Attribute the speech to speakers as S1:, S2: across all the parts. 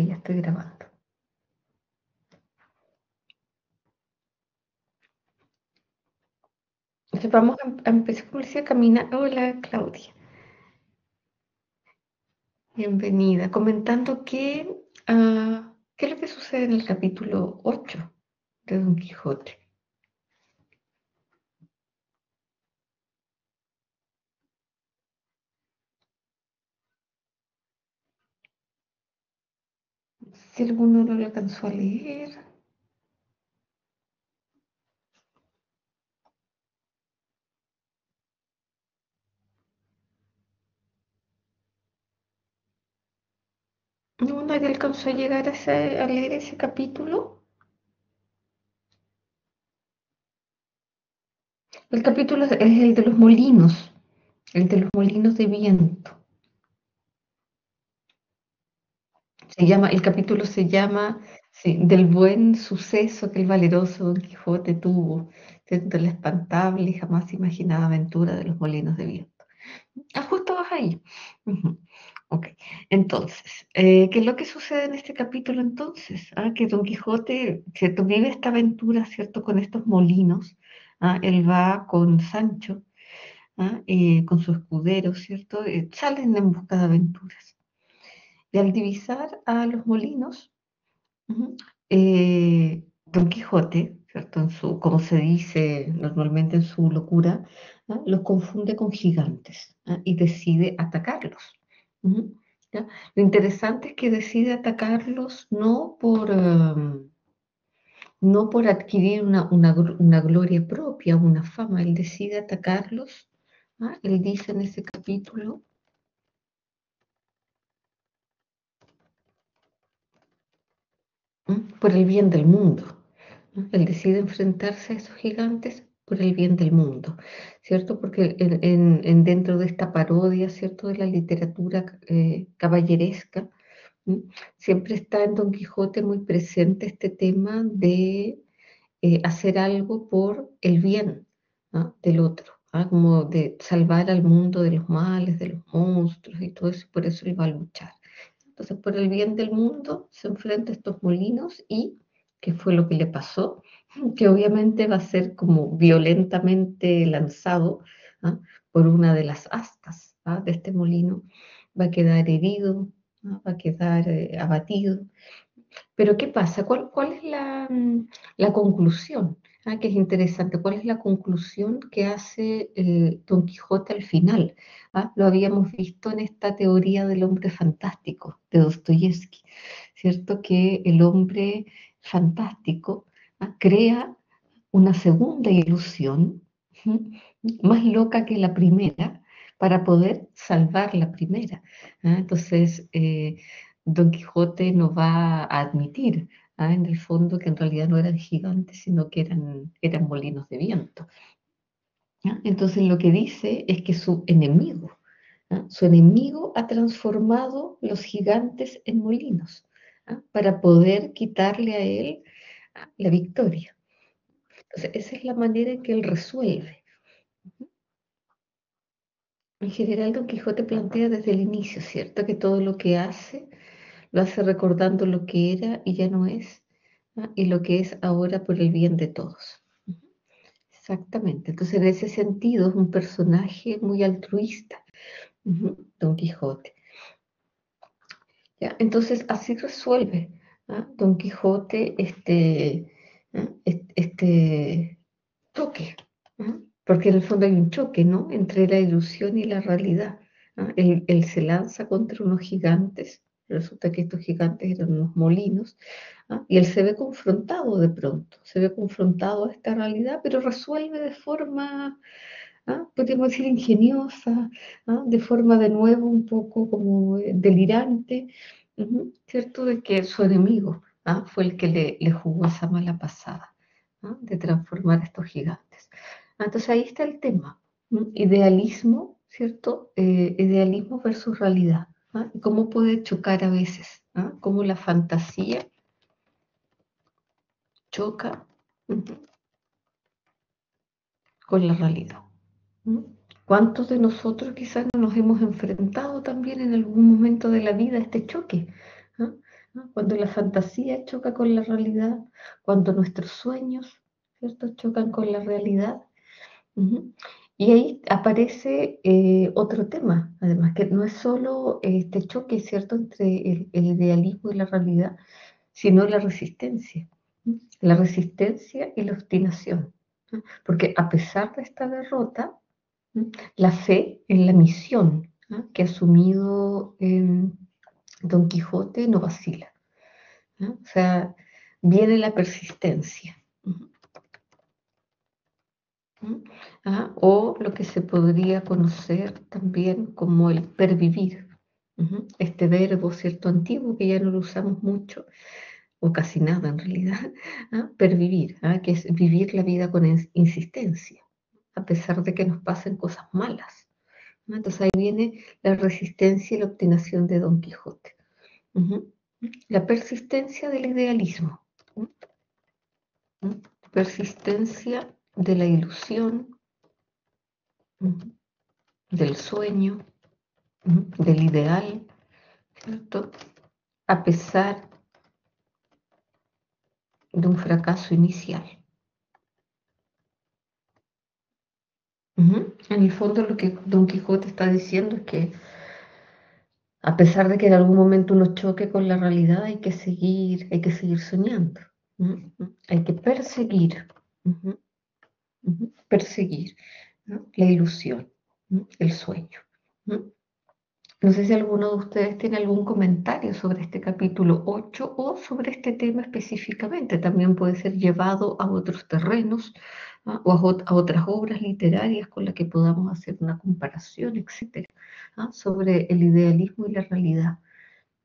S1: ya estoy grabando. Entonces vamos a empezar con ese caminar. Hola, Claudia. Bienvenida. Comentando qué es lo que sucede en el capítulo 8 de Don Quijote. Si alguno no lo alcanzó a leer. No, nadie alcanzó a llegar a leer ese capítulo. El capítulo es el de los molinos, el de los molinos de viento. El capítulo se llama, sí, del buen suceso que el valeroso Don Quijote tuvo dentro de la espantable y jamás imaginada aventura de los molinos de viento. Ah, justo vas ahí. Ujú. Ok, entonces, ¿qué es lo que sucede en este capítulo entonces? Que Don Quijote, ¿cierto? Vive esta aventura, ¿cierto? Con estos molinos. Él va con Sancho, con su escudero, ¿cierto? Salen en busca de aventuras. Y al divisar a los molinos, ujú, Don Quijote, ¿cierto? Como se dice normalmente en su locura, los confunde con gigantes, y decide atacarlos. Ujú, ¿ya? Lo interesante es que decide atacarlos no por adquirir una gloria propia, una fama, él decide atacarlos. Él dice en ese capítulo, por el bien del mundo. Él decide enfrentarse a esos gigantes por el bien del mundo, ¿cierto? Porque dentro de esta parodia, ¿cierto? De la literatura caballeresca, ¿m? Siempre está en Don Quijote muy presente este tema de hacer algo por el bien, del otro, como de salvar al mundo de los males, de los monstruos y todo eso, por eso él va a luchar. Entonces, por el bien del mundo, se enfrenta a estos molinos y, ¿qué fue lo que le pasó? Que obviamente va a ser como violentamente lanzado, ¿ah? Por una de las astas, de este molino, va a quedar herido, va a quedar abatido. Pero ¿qué pasa? ¿Cuál es la conclusión? Que es interesante. ¿Cuál es la conclusión que hace Don Quijote al final? Lo habíamos visto en esta teoría del hombre fantástico de Dostoyevsky, ¿cierto? Que el hombre fantástico crea una segunda ilusión, ¿sí? Más loca que la primera, para poder salvar la primera. Entonces, Don Quijote no va a admitir, en el fondo, que en realidad no eran gigantes, sino que eran molinos de viento. Entonces, lo que dice es que su enemigo ha transformado los gigantes en molinos, para poder quitarle a él la victoria. Entonces, esa es la manera en que él resuelve. En general, Don Quijote plantea desde el inicio, ¿cierto? Que todo lo hace recordando lo que era y ya no es, y lo que es ahora por el bien de todos. Ujú. Exactamente. Entonces, en ese sentido, es un personaje muy altruista, Don Quijote. ¿Ya? Entonces, así resuelve, Don Quijote este choque, porque en el fondo hay un choque, ¿no? Entre la ilusión y la realidad. Él se lanza contra unos gigantes, resulta que estos gigantes eran unos molinos, y él se ve confrontado de pronto, se ve confrontado a esta realidad, pero resuelve de forma, podríamos decir, ingeniosa, de forma de nuevo un poco como delirante, ¿cierto? De que su enemigo, fue el que le jugó esa mala pasada, de transformar a estos gigantes. Entonces ahí está el tema, idealismo, ¿cierto? Idealismo versus realidad, y cómo puede chocar a veces, cómo la fantasía choca, ujú, con la realidad. ¿Mm? ¿Cuántos de nosotros quizás no nos hemos enfrentado también en algún momento de la vida a este choque? ¿Ah? ¿no? Cuando la fantasía choca con la realidad, cuando nuestros sueños, ¿cierto?, chocan con la realidad. Ujú. Y ahí aparece otro tema, además, que no es solo este choque, ¿cierto?, entre el idealismo y la realidad, sino la resistencia. ¿Mm? La resistencia y la obstinación. ¿No? Porque a pesar de esta derrota, ¿Mm?, la fe en la misión, ¿no?, que ha asumido Don Quijote no vacila. ¿No? O sea, viene la persistencia. Ujú. ¿Mm? O lo que se podría conocer también como el pervivir. Ujú. Este verbo, ¿cierto?, antiguo que ya no lo usamos mucho, o casi nada en realidad, pervivir, que es vivir la vida con insistencia, a pesar de que nos pasen cosas malas. ¿No? Entonces ahí viene la resistencia y la obstinación de Don Quijote. Ujú. La persistencia del idealismo. ¿Mm? ¿Mm? Persistencia de la ilusión, ujú, del sueño, ujú, del ideal, ¿cierto? A pesar de un fracaso inicial. Ujú. En el fondo lo que Don Quijote está diciendo es que a pesar de que en algún momento uno choque con la realidad, hay que seguir soñando. Ujú. Hay que perseguir, ujú, ujú, perseguir, ¿no?, la ilusión, el sueño. ¿Mm? No sé si alguno de ustedes tiene algún comentario sobre este capítulo 8 o sobre este tema específicamente. También puede ser llevado a otros terrenos, o a otras obras literarias con las que podamos hacer una comparación, etcétera, sobre el idealismo y la realidad.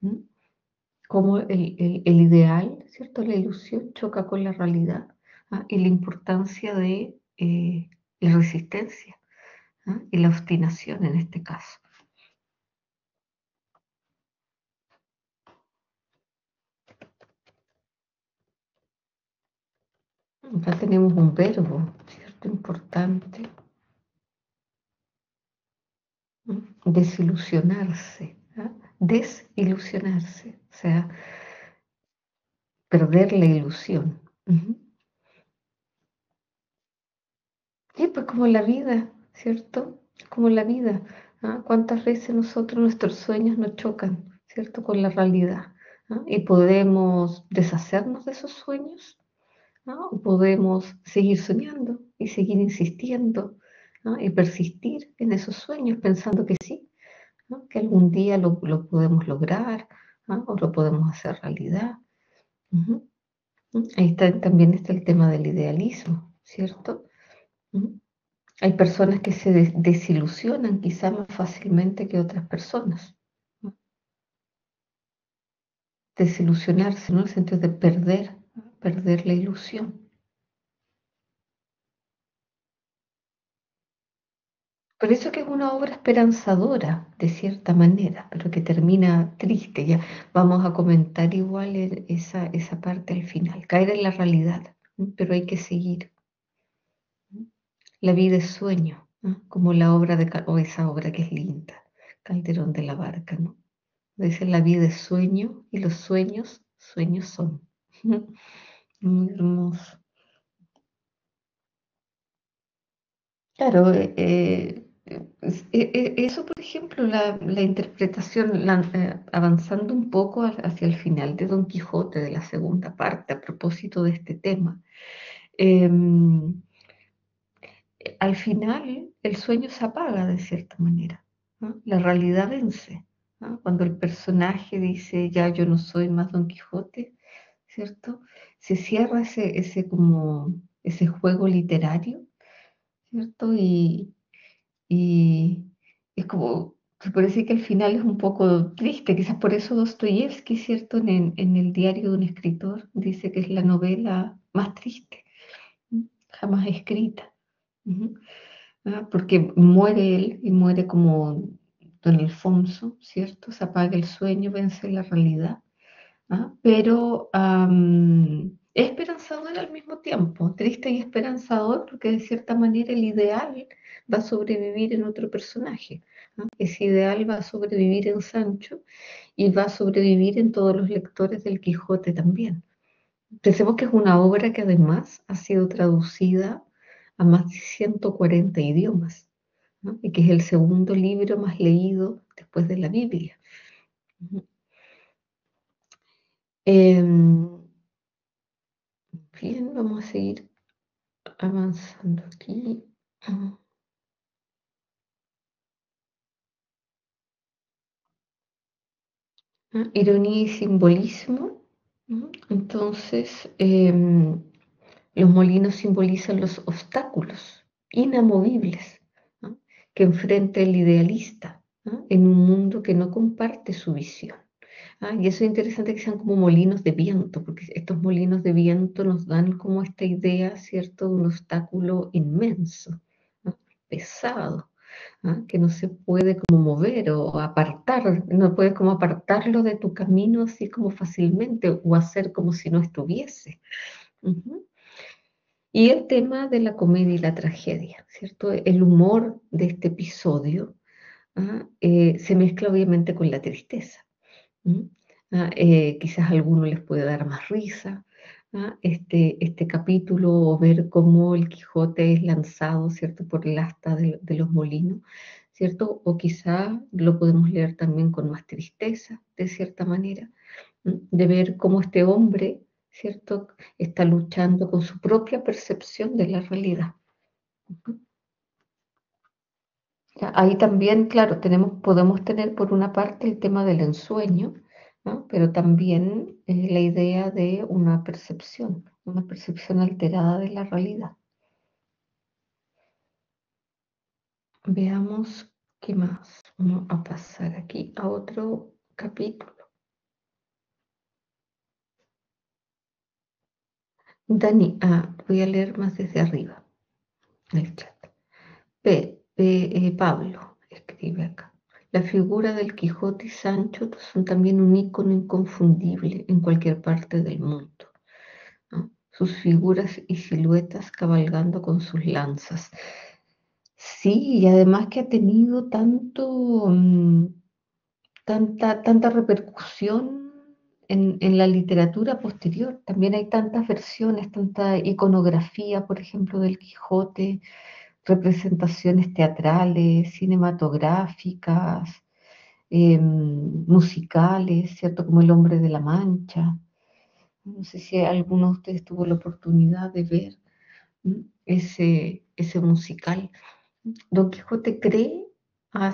S1: ¿Mm? Cómo el ideal, ¿cierto?, la ilusión choca con la realidad, y la importancia de la resistencia, y la obstinación en este caso. Acá tenemos un verbo, ¿cierto?, importante. Desilusionarse. Desilusionarse, o sea, perder la ilusión. Ujú. Sí, pues como la vida, ¿cierto? Como la vida. ¿Cuántas veces nosotros, nuestros sueños nos chocan, ¿cierto?, con la realidad. Y podemos deshacernos de esos sueños, ¿no? O podemos seguir soñando y seguir insistiendo, ¿no?, y persistir en esos sueños pensando que sí, ¿no?, que algún día lo podemos lograr, o lo podemos hacer realidad. Ujú. Ahí también está el tema del idealismo, ¿cierto? Ujú. Hay personas que se desilusionan quizá más fácilmente que otras personas. ¿No? Desilusionarse, ¿no?, en el sentido de perder, ¿no?, perder la ilusión. Por eso que es una obra esperanzadora, de cierta manera, pero que termina triste. Ya vamos a comentar igual esa parte al final. Caer en la realidad, pero hay que seguir. La vida es sueño, ¿no?, como la obra o esa obra que es linda, Calderón de la Barca, ¿no? Dice la vida es sueño y los sueños, sueños son. Muy hermoso. Claro, eso, por ejemplo, la interpretación, avanzando un poco hacia el final de Don Quijote, de la segunda parte, a propósito de este tema, em, al final el sueño se apaga de cierta manera, ¿no? La realidad vence, ¿no? Cuando el personaje dice, ya yo no soy más Don Quijote, ¿cierto? Se cierra ese juego literario, ¿cierto? Y es como, se parece que al final es un poco triste, quizás por eso Dostoyevsky, ¿cierto?, en el diario de un escritor, dice que es la novela más triste, jamás escrita. Ujú. Porque muere él y muere como don Alfonso, ¿cierto? Se apaga el sueño, vence la realidad, pero es esperanzador al mismo tiempo, triste y esperanzador, porque de cierta manera el ideal va a sobrevivir en otro personaje, ¿no? Ese ideal va a sobrevivir en Sancho y va a sobrevivir en todos los lectores del Quijote también. Pensemos que es una obra que además ha sido traducida a más de 140 idiomas, ¿no? Y que es el segundo libro más leído después de la Biblia. Em, Bien, vamos a seguir avanzando aquí. Ironía y simbolismo, ¿no? Entonces, los molinos simbolizan los obstáculos inamovibles, ¿no? Que enfrenta el idealista, ¿no? En un mundo que no comparte su visión. Y eso es interesante que sean como molinos de viento, porque estos molinos de viento nos dan como esta idea, ¿cierto?, de un obstáculo inmenso, ¿no? Pesado, que no se puede como mover o apartar, no puedes como apartarlo de tu camino así como fácilmente o hacer como si no estuviese. Ujú. Y el tema de la comedia y la tragedia, ¿cierto? El humor de este episodio se mezcla obviamente con la tristeza. ¿M? Quizás a algunos les puede dar más risa, este capítulo o ver cómo el Quijote es lanzado, ¿cierto?, por el asta de los molinos, ¿cierto? O quizás lo podemos leer también con más tristeza, de cierta manera, de ver cómo este hombre, ¿cierto?, está luchando con su propia percepción de la realidad. Ujú. Ya, ahí también, claro, podemos tener por una parte el tema del ensueño, ¿no? Pero también la idea de una percepción alterada de la realidad. Veamos qué más. Vamos a pasar aquí a otro capítulo. Dani, voy a leer más desde arriba, en el chat. Pablo escribe acá. La figura del Quijote y Sancho son también un ícono inconfundible en cualquier parte del mundo, ¿no? Sus figuras y siluetas cabalgando con sus lanzas. Sí, y además que ha tenido tanta repercusión en la literatura posterior. También hay tantas versiones, tanta iconografía, por ejemplo, del Quijote, representaciones teatrales, cinematográficas, musicales, ¿cierto? Como El Hombre de la Mancha. No sé si alguno de ustedes tuvo la oportunidad de ver ese musical. Don Quijote cree,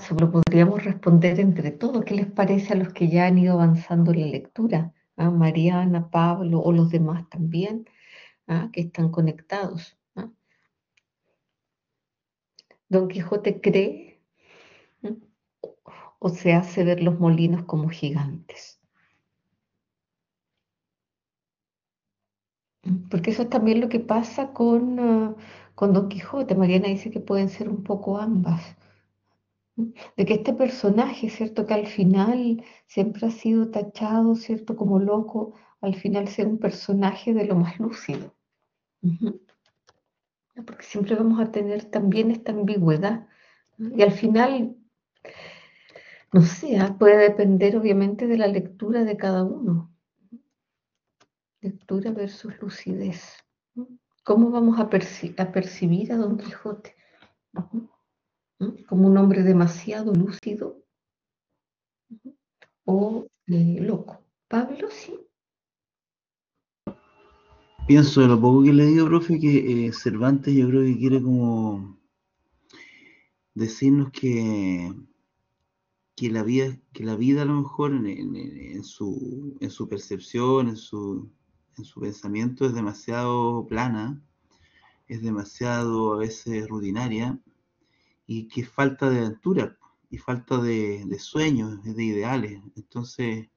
S1: se lo podríamos responder entre todos. ¿Qué les parece a los que ya han ido avanzando en la lectura? Mariana, Pablo o los demás también, que están conectados. Don Quijote cree, ¿m? O se hace ver los molinos como gigantes. Porque eso es también lo que pasa con Don Quijote. Mariana dice que pueden ser un poco ambas. De que este personaje, ¿cierto? Que al final siempre ha sido tachado, ¿cierto? Como loco, al final sea un personaje de lo más lúcido. Ujú. Porque siempre vamos a tener también esta ambigüedad, ¿no? Y al final, no sé, puede depender obviamente de la lectura de cada uno. Lectura versus lucidez, ¿no? ¿Cómo vamos a percibir a Don Quijote? Ujú. ¿No? Como un hombre demasiado lúcido, ujú, o loco. Pablo, sí.
S2: Pienso de lo poco que he leído, profe, que Cervantes yo creo que quiere como decirnos que la vida a lo mejor en su percepción, en su pensamiento es demasiado plana, es demasiado a veces rutinaria y que falta de aventura y falta de sueños, de ideales. Entonces,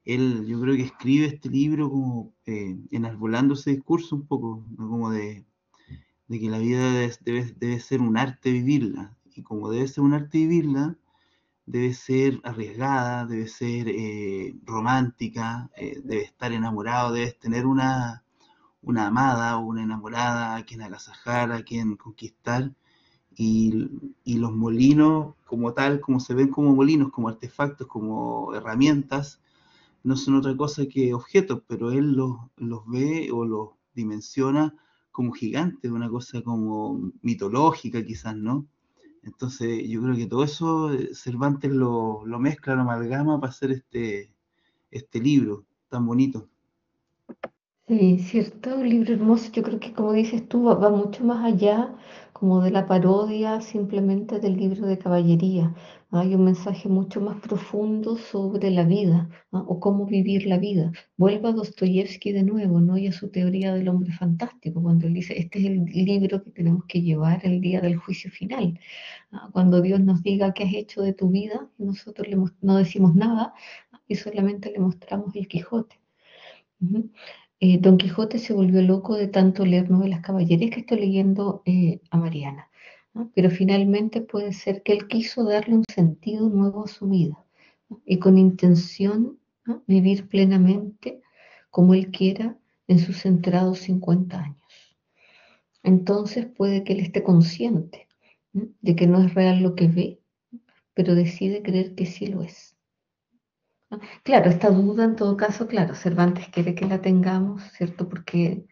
S2: él yo creo que escribe este libro como enarbolando ese discurso un poco, ¿no? Como de que la vida debe ser un arte vivirla. Y como debe ser un arte vivirla, debe ser arriesgada, debe ser romántica, debe estar enamorado, debes tener una amada o una enamorada a quien agasajar, a quien conquistar. y los molinos como tal, como se ven como molinos, como artefactos, como herramientas, no son otra cosa que objetos, pero él los ve o los dimensiona como gigantes, una cosa como mitológica quizás, ¿no? Entonces yo creo que todo eso Cervantes lo mezcla, lo amalgama para hacer este libro tan bonito.
S1: Sí, cierto, un libro hermoso. Yo creo que como dices tú, va mucho más allá como de la parodia simplemente del libro de caballería. Hay un mensaje mucho más profundo sobre la vida, ¿no? O cómo vivir la vida. Vuelvo a Dostoyevsky de nuevo, ¿no? Y a su teoría del hombre fantástico, cuando él dice, este es el libro que tenemos que llevar el día del juicio final. Cuando Dios nos diga qué has hecho de tu vida, y nosotros no decimos nada y solamente le mostramos el Quijote. Ujú. Don Quijote se volvió loco de tanto leer novelas caballerescas que estoy leyendo a Mariana, ¿no? Pero finalmente puede ser que él quiso darle un sentido nuevo a su vida, ¿no? Y con intención, ¿no? Vivir plenamente como él quiera en sus centrados 50 años. Entonces puede que él esté consciente, ¿no? De que no es real lo que ve, pero decide creer que sí lo es. ¿No? Claro, esta duda en todo caso, claro, Cervantes quiere que la tengamos, ¿cierto? Porque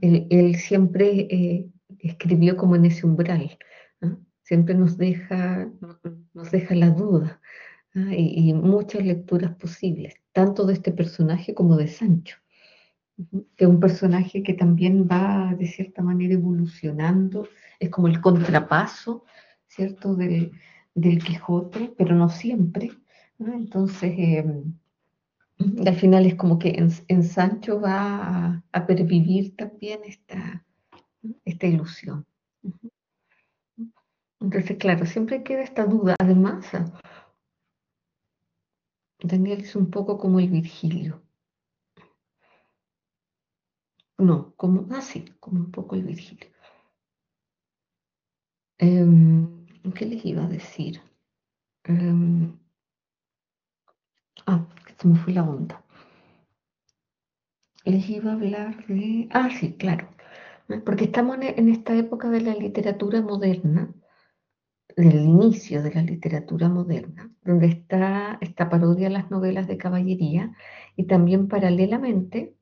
S1: él siempre escribió como en ese umbral, ¿no? Siempre nos deja la duda, ¿no? Y muchas lecturas posibles, tanto de este personaje como de Sancho, ¿no? Que es un personaje que también va de cierta manera evolucionando, es como el contrapaso, ¿cierto? Del Quijote, pero no siempre, ¿no? Entonces, y al final es como que en Sancho va a pervivir también esta ilusión. Entonces, claro, siempre queda esta duda. Además, Daniel es un poco como el Virgilio. No, sí, como un poco el Virgilio. ¿Qué les iba a decir? Em, que se me fue la onda. Les iba a hablar de... Sí, claro. Porque estamos en esta época de la literatura moderna, del inicio de la literatura moderna, donde está esta parodia a las novelas de caballería y también paralelamente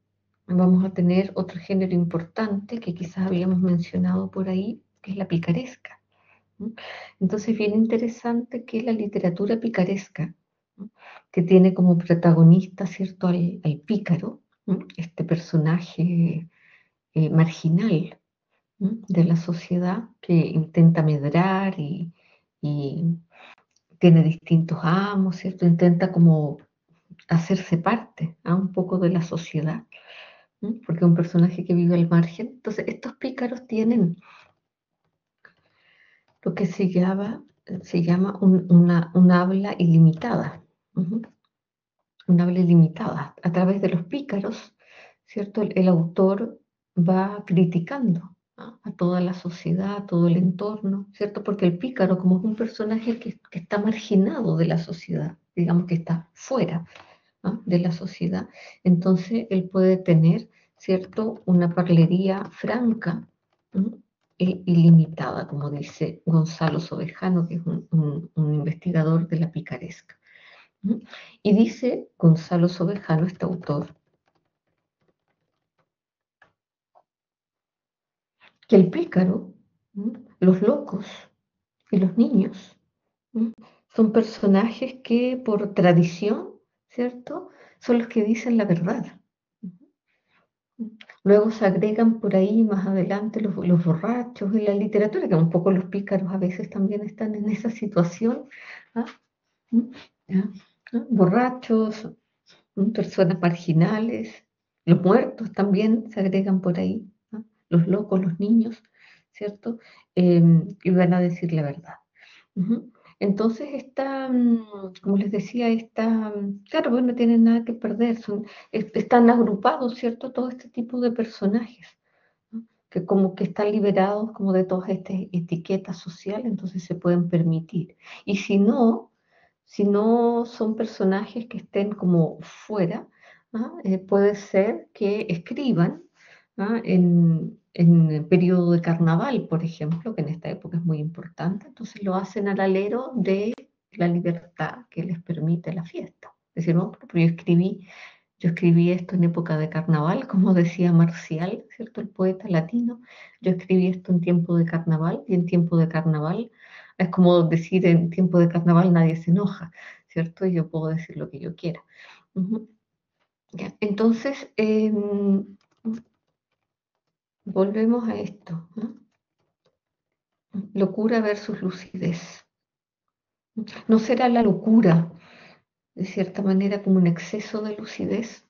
S1: vamos a tener otro género importante que quizás habíamos mencionado por ahí, que es la picaresca, ¿no? Entonces, bien interesante que la literatura picaresca, ¿no? Que tiene como protagonista, ¿cierto?, al pícaro, ¿no? Este personaje marginal, ¿no? De la sociedad que intenta medrar y tiene distintos amos, ¿cierto? Intenta como hacerse parte un poco de la sociedad, ¿no? Porque es un personaje que vive al margen. Entonces, estos pícaros tienen lo que se llama un habla ilimitada, ¿uh? Un habla ilimitada. A través de los pícaros, ¿cierto? El autor va criticando, ¿no? A toda la sociedad, a todo el entorno, ¿cierto? Porque el pícaro, como es un personaje que está marginado de la sociedad, digamos que está fuera, ¿no? De la sociedad, entonces él puede tener, ¿cierto? Una parlería franca, ¿no? E ilimitada, como dice Gonzalo Sobejano, que es un investigador de la picaresca. ¿No? Y dice Gonzalo Sobejano, este autor, que el pícaro, ¿no? Los locos y los niños, ¿no? Son personajes que por tradición, ¿cierto? Son los que dicen la verdad. Luego se agregan por ahí más adelante los borrachos en la literatura, que un poco los pícaros a veces también están en esa situación. ¿Ah? ¿Mm? ¿Ah? ¿Ah? Borrachos, personas marginales, los muertos también se agregan por ahí, ¿no? Los locos, los niños, ¿cierto? Y van a decir la verdad. Ujú. Entonces, como les decía, claro, pues no tienen nada que perder, están agrupados, ¿cierto? Todo este tipo de personajes, ¿no? Que como que están liberados como de todas estas etiquetas sociales, entonces se pueden permitir. Y si no son personajes que estén como fuera, puede ser que escriban, en el periodo de carnaval, por ejemplo, que en esta época es muy importante, entonces lo hacen al alero de la libertad que les permite la fiesta. Es decir, no, pero yo escribí esto en época de carnaval, como decía Marcial, ¿cierto? El poeta latino. Yo escribí esto en tiempo de carnaval y en tiempo de carnaval es como decir en tiempo de carnaval nadie se enoja, ¿cierto? Y yo puedo decir lo que yo quiera. Ujú. Ya. Entonces, volvemos a esto, ¿no? Locura versus lucidez. ¿No será la locura, de cierta manera, como un exceso de lucidez?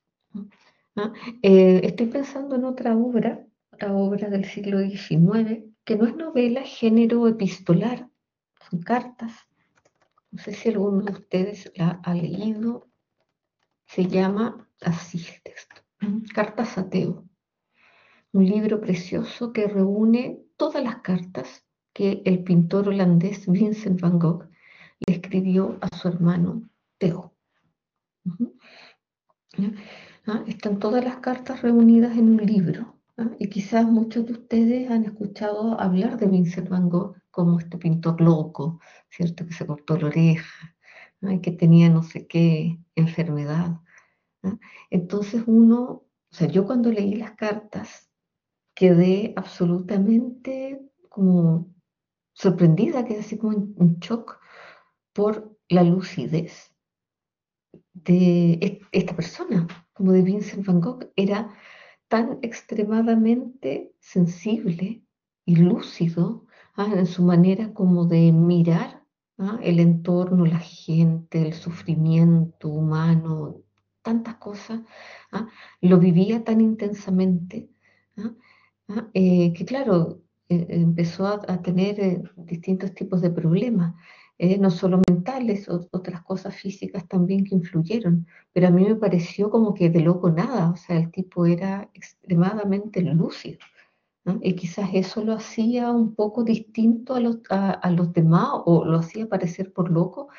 S1: ¿Ah? Estoy pensando en otra obra del siglo XIX, que no es novela, género epistolar, son cartas. No sé si alguno de ustedes la ha leído. Se llama así el texto, Cartas a Teo, un libro precioso que reúne todas las cartas que el pintor holandés Vincent van Gogh le escribió a su hermano Theo. Uh-huh. Están todas las cartas reunidas en un libro. Y quizás muchos de ustedes han escuchado hablar de Vincent van Gogh como este pintor loco, ¿cierto? Que se cortó la oreja, y que tenía no sé qué enfermedad. ¿No? Entonces o sea, yo cuando leí las cartas quedé absolutamente como sorprendida, quedé así como en shock por la lucidez de esta persona, como de Vincent van Gogh, era tan extremadamente sensible y lúcido, en su manera como de mirar, el entorno, la gente, el sufrimiento humano, tantas cosas, ¿ah? Lo vivía tan intensamente, ¿ah? Que claro, empezó a tener distintos tipos de problemas, no solo mentales, otras cosas físicas también que influyeron, pero a mí me pareció como que de loco nada, o sea, el tipo era extremadamente lúcido, ¿no? Y quizás eso lo hacía un poco distinto a los demás o lo hacía parecer por loco,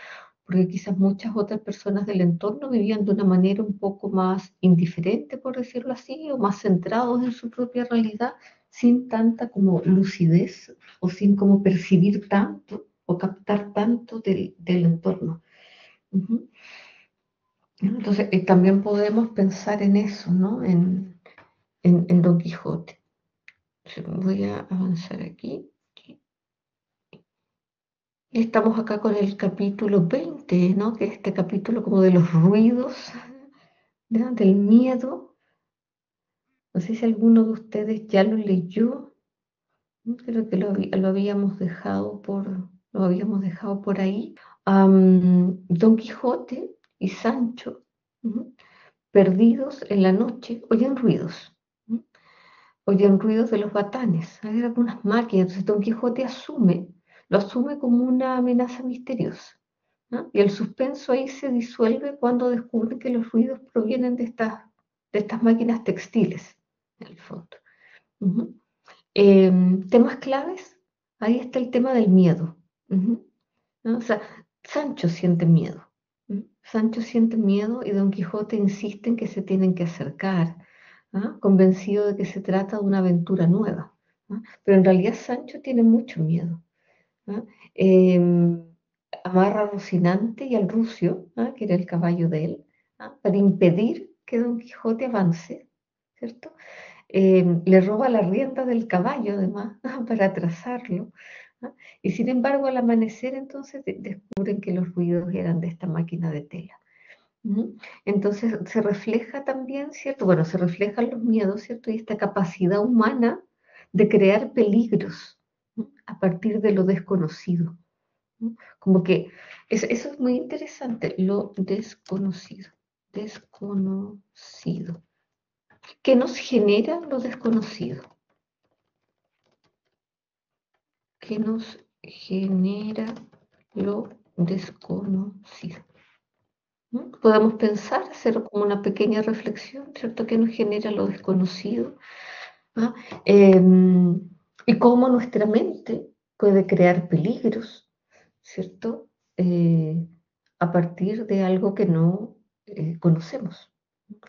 S1: porque quizás muchas otras personas del entorno vivían de una manera un poco más indiferente, por decirlo así, o más centrados en su propia realidad, sin tanta como lucidez o sin como percibir tanto o captar tanto del entorno. Ujú. Entonces, también podemos pensar en eso, ¿no? En Don Quijote. Voy a avanzar aquí. Estamos acá con el capítulo 20, ¿no? Que es este capítulo como de los ruidos, ¿no? Del miedo. No sé si alguno de ustedes ya lo leyó. ¿No? Creo que lo habíamos dejado por ahí. Don Quijote y Sancho, ¿no? Perdidos en la noche, oyen ruidos. ¿No? Oyen ruidos de los batanes. Hay algunas máquinas. Entonces Don Quijote lo asume como una amenaza misteriosa. ¿No? Y el suspenso ahí se disuelve cuando descubre que los ruidos provienen de estas máquinas textiles, en el fondo. Ujú. Temas claves, ahí está el tema del miedo. Ujú. ¿No? O sea, Sancho siente miedo. Sancho siente miedo y Don Quijote insiste en que se tienen que acercar, convencido de que se trata de una aventura nueva. Pero en realidad Sancho tiene mucho miedo. ¿Ah? Em, Amarra a Rocinante y al Rucio, que era el caballo de él, para impedir que Don Quijote avance, ¿cierto? Le roba la rienda del caballo, además, para atrasarlo. ¿Ah? Y sin embargo, al amanecer, entonces descubren que los ruidos eran de esta máquina de tela. ¿Mm? Entonces se refleja también, ¿cierto? Bueno, se reflejan los miedos, ¿cierto? Y esta capacidad humana de crear peligros, ¿no? A partir de lo desconocido. ¿No? Como que eso es muy interesante, lo desconocido, desconocido. ¿Qué nos genera lo desconocido? ¿Qué nos genera lo desconocido? ¿No? Podemos pensar, hacer como una pequeña reflexión, ¿cierto? ¿Qué nos genera lo desconocido? ¿Ah? Y cómo nuestra mente puede crear peligros, ¿cierto? A partir de algo que no conocemos.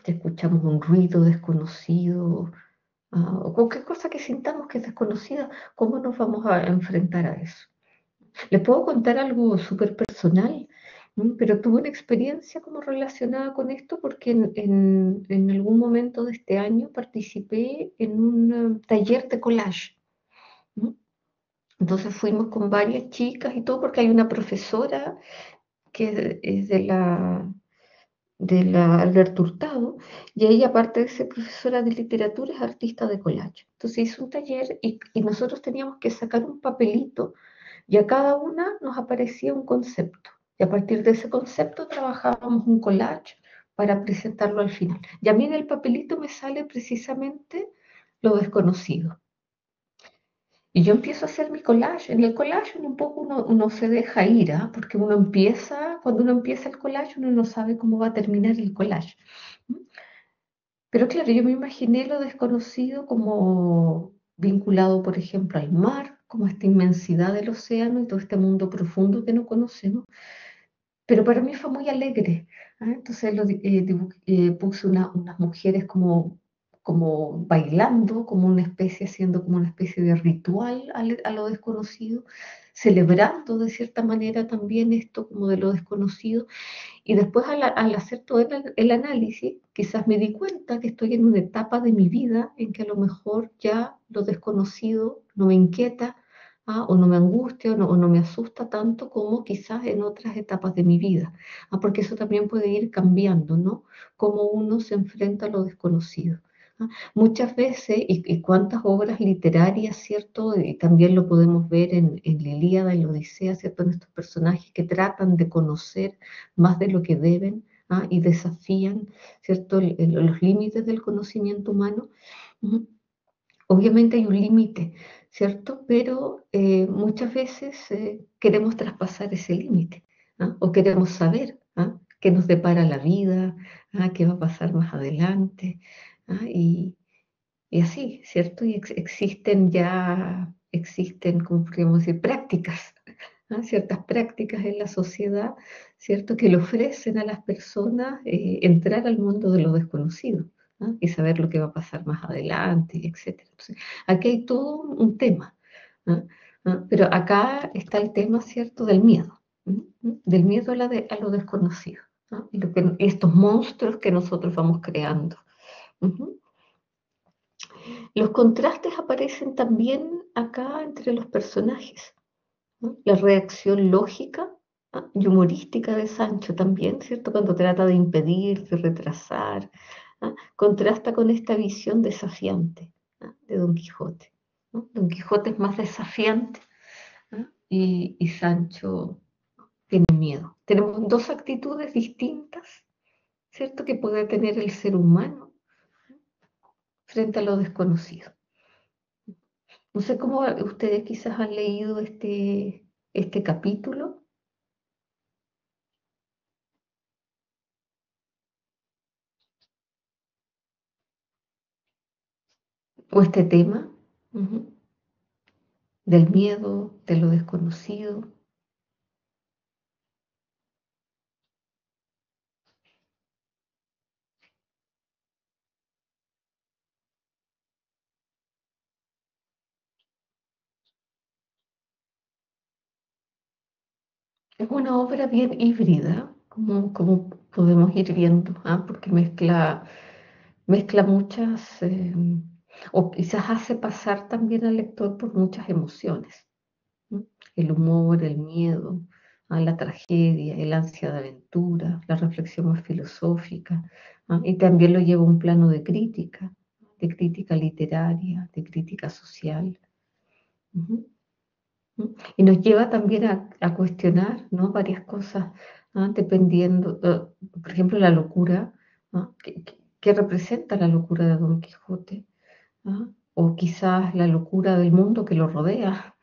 S1: Que escuchamos un ruido desconocido, o cualquier cosa que sintamos que es desconocida, ¿cómo nos vamos a enfrentar a eso? Les puedo contar algo súper personal, pero tuve una experiencia como relacionada con esto porque en algún momento de este año participé en un taller de collage. ¿M? Entonces fuimos con varias chicas y todo porque hay una profesora que es de la Alberto Hurtado, y ella, aparte de ser profesora de literatura, es artista de collage. Entonces hizo un taller y nosotros teníamos que sacar un papelito y a cada una nos aparecía un concepto. Y a partir de ese concepto trabajábamos un collage para presentarlo al final. Y a mí en el papelito me sale precisamente lo desconocido. Y yo empiezo a hacer mi collage. En el collage un poco uno se deja ir, ¿ah? Porque cuando uno empieza el collage, uno no sabe cómo va a terminar el collage. ¿Mm? Pero claro, yo me imaginé lo desconocido como vinculado, por ejemplo, al mar, como a esta inmensidad del océano y todo este mundo profundo que no conocemos. Pero para mí fue muy alegre. ¿Ah? Entonces puse unas mujeres como bailando, como una especie, haciendo como una especie de ritual a lo desconocido, celebrando de cierta manera también esto como de lo desconocido. Y después al hacer todo el análisis, quizás me di cuenta que estoy en una etapa de mi vida en que a lo mejor ya lo desconocido no me inquieta, o no me angustia o no me asusta tanto como quizás en otras etapas de mi vida. Porque eso también puede ir cambiando, ¿no? Cómo uno se enfrenta a lo desconocido. Muchas veces, y cuántas obras literarias, ¿cierto? Y también lo podemos ver en la Ilíada, en la Odisea, ¿cierto? En estos personajes que tratan de conocer más de lo que deben, y desafían, ¿cierto? Los límites del conocimiento humano. Ujú. Obviamente hay un límite, ¿cierto? Pero muchas veces queremos traspasar ese límite, o queremos saber, qué nos depara la vida, qué va a pasar más adelante. ¿Ah? Y así, ¿cierto? Y existen, ¿cómo podríamos decir?, prácticas, ciertas prácticas en la sociedad, ¿cierto?, que le ofrecen a las personas entrar al mundo de lo desconocido, y saber lo que va a pasar más adelante, etcétera. Entonces, aquí hay todo un tema, ¿ah? Pero acá está el tema, ¿cierto?, del miedo, del miedo a lo desconocido, y estos monstruos que nosotros vamos creando. Ujú. Los contrastes aparecen también acá entre los personajes, ¿no? La reacción lógica, y humorística de Sancho también, ¿cierto? Cuando trata de impedir, de retrasar, contrasta con esta visión desafiante, de Don Quijote, ¿no? Don Quijote es más desafiante, y Sancho tiene miedo. Tenemos dos actitudes distintas, ¿cierto? Que puede tener el ser humano frente a lo desconocido. No sé cómo ustedes quizás han leído este capítulo o este tema, ujú, del miedo, de lo desconocido. Es una obra bien híbrida, como podemos ir viendo, porque mezcla muchas, o quizás hace pasar también al lector por muchas emociones. ¿No? El humor, el miedo, la tragedia, el ansia de aventura, la reflexión más filosófica, y también lo lleva a un plano de crítica literaria, de crítica social. Ujú, ujú. Y nos lleva también a cuestionar, ¿no?, varias cosas, dependiendo, por ejemplo, la locura, ¿qué representa la locura de Don Quijote? O quizás la locura del mundo que lo rodea,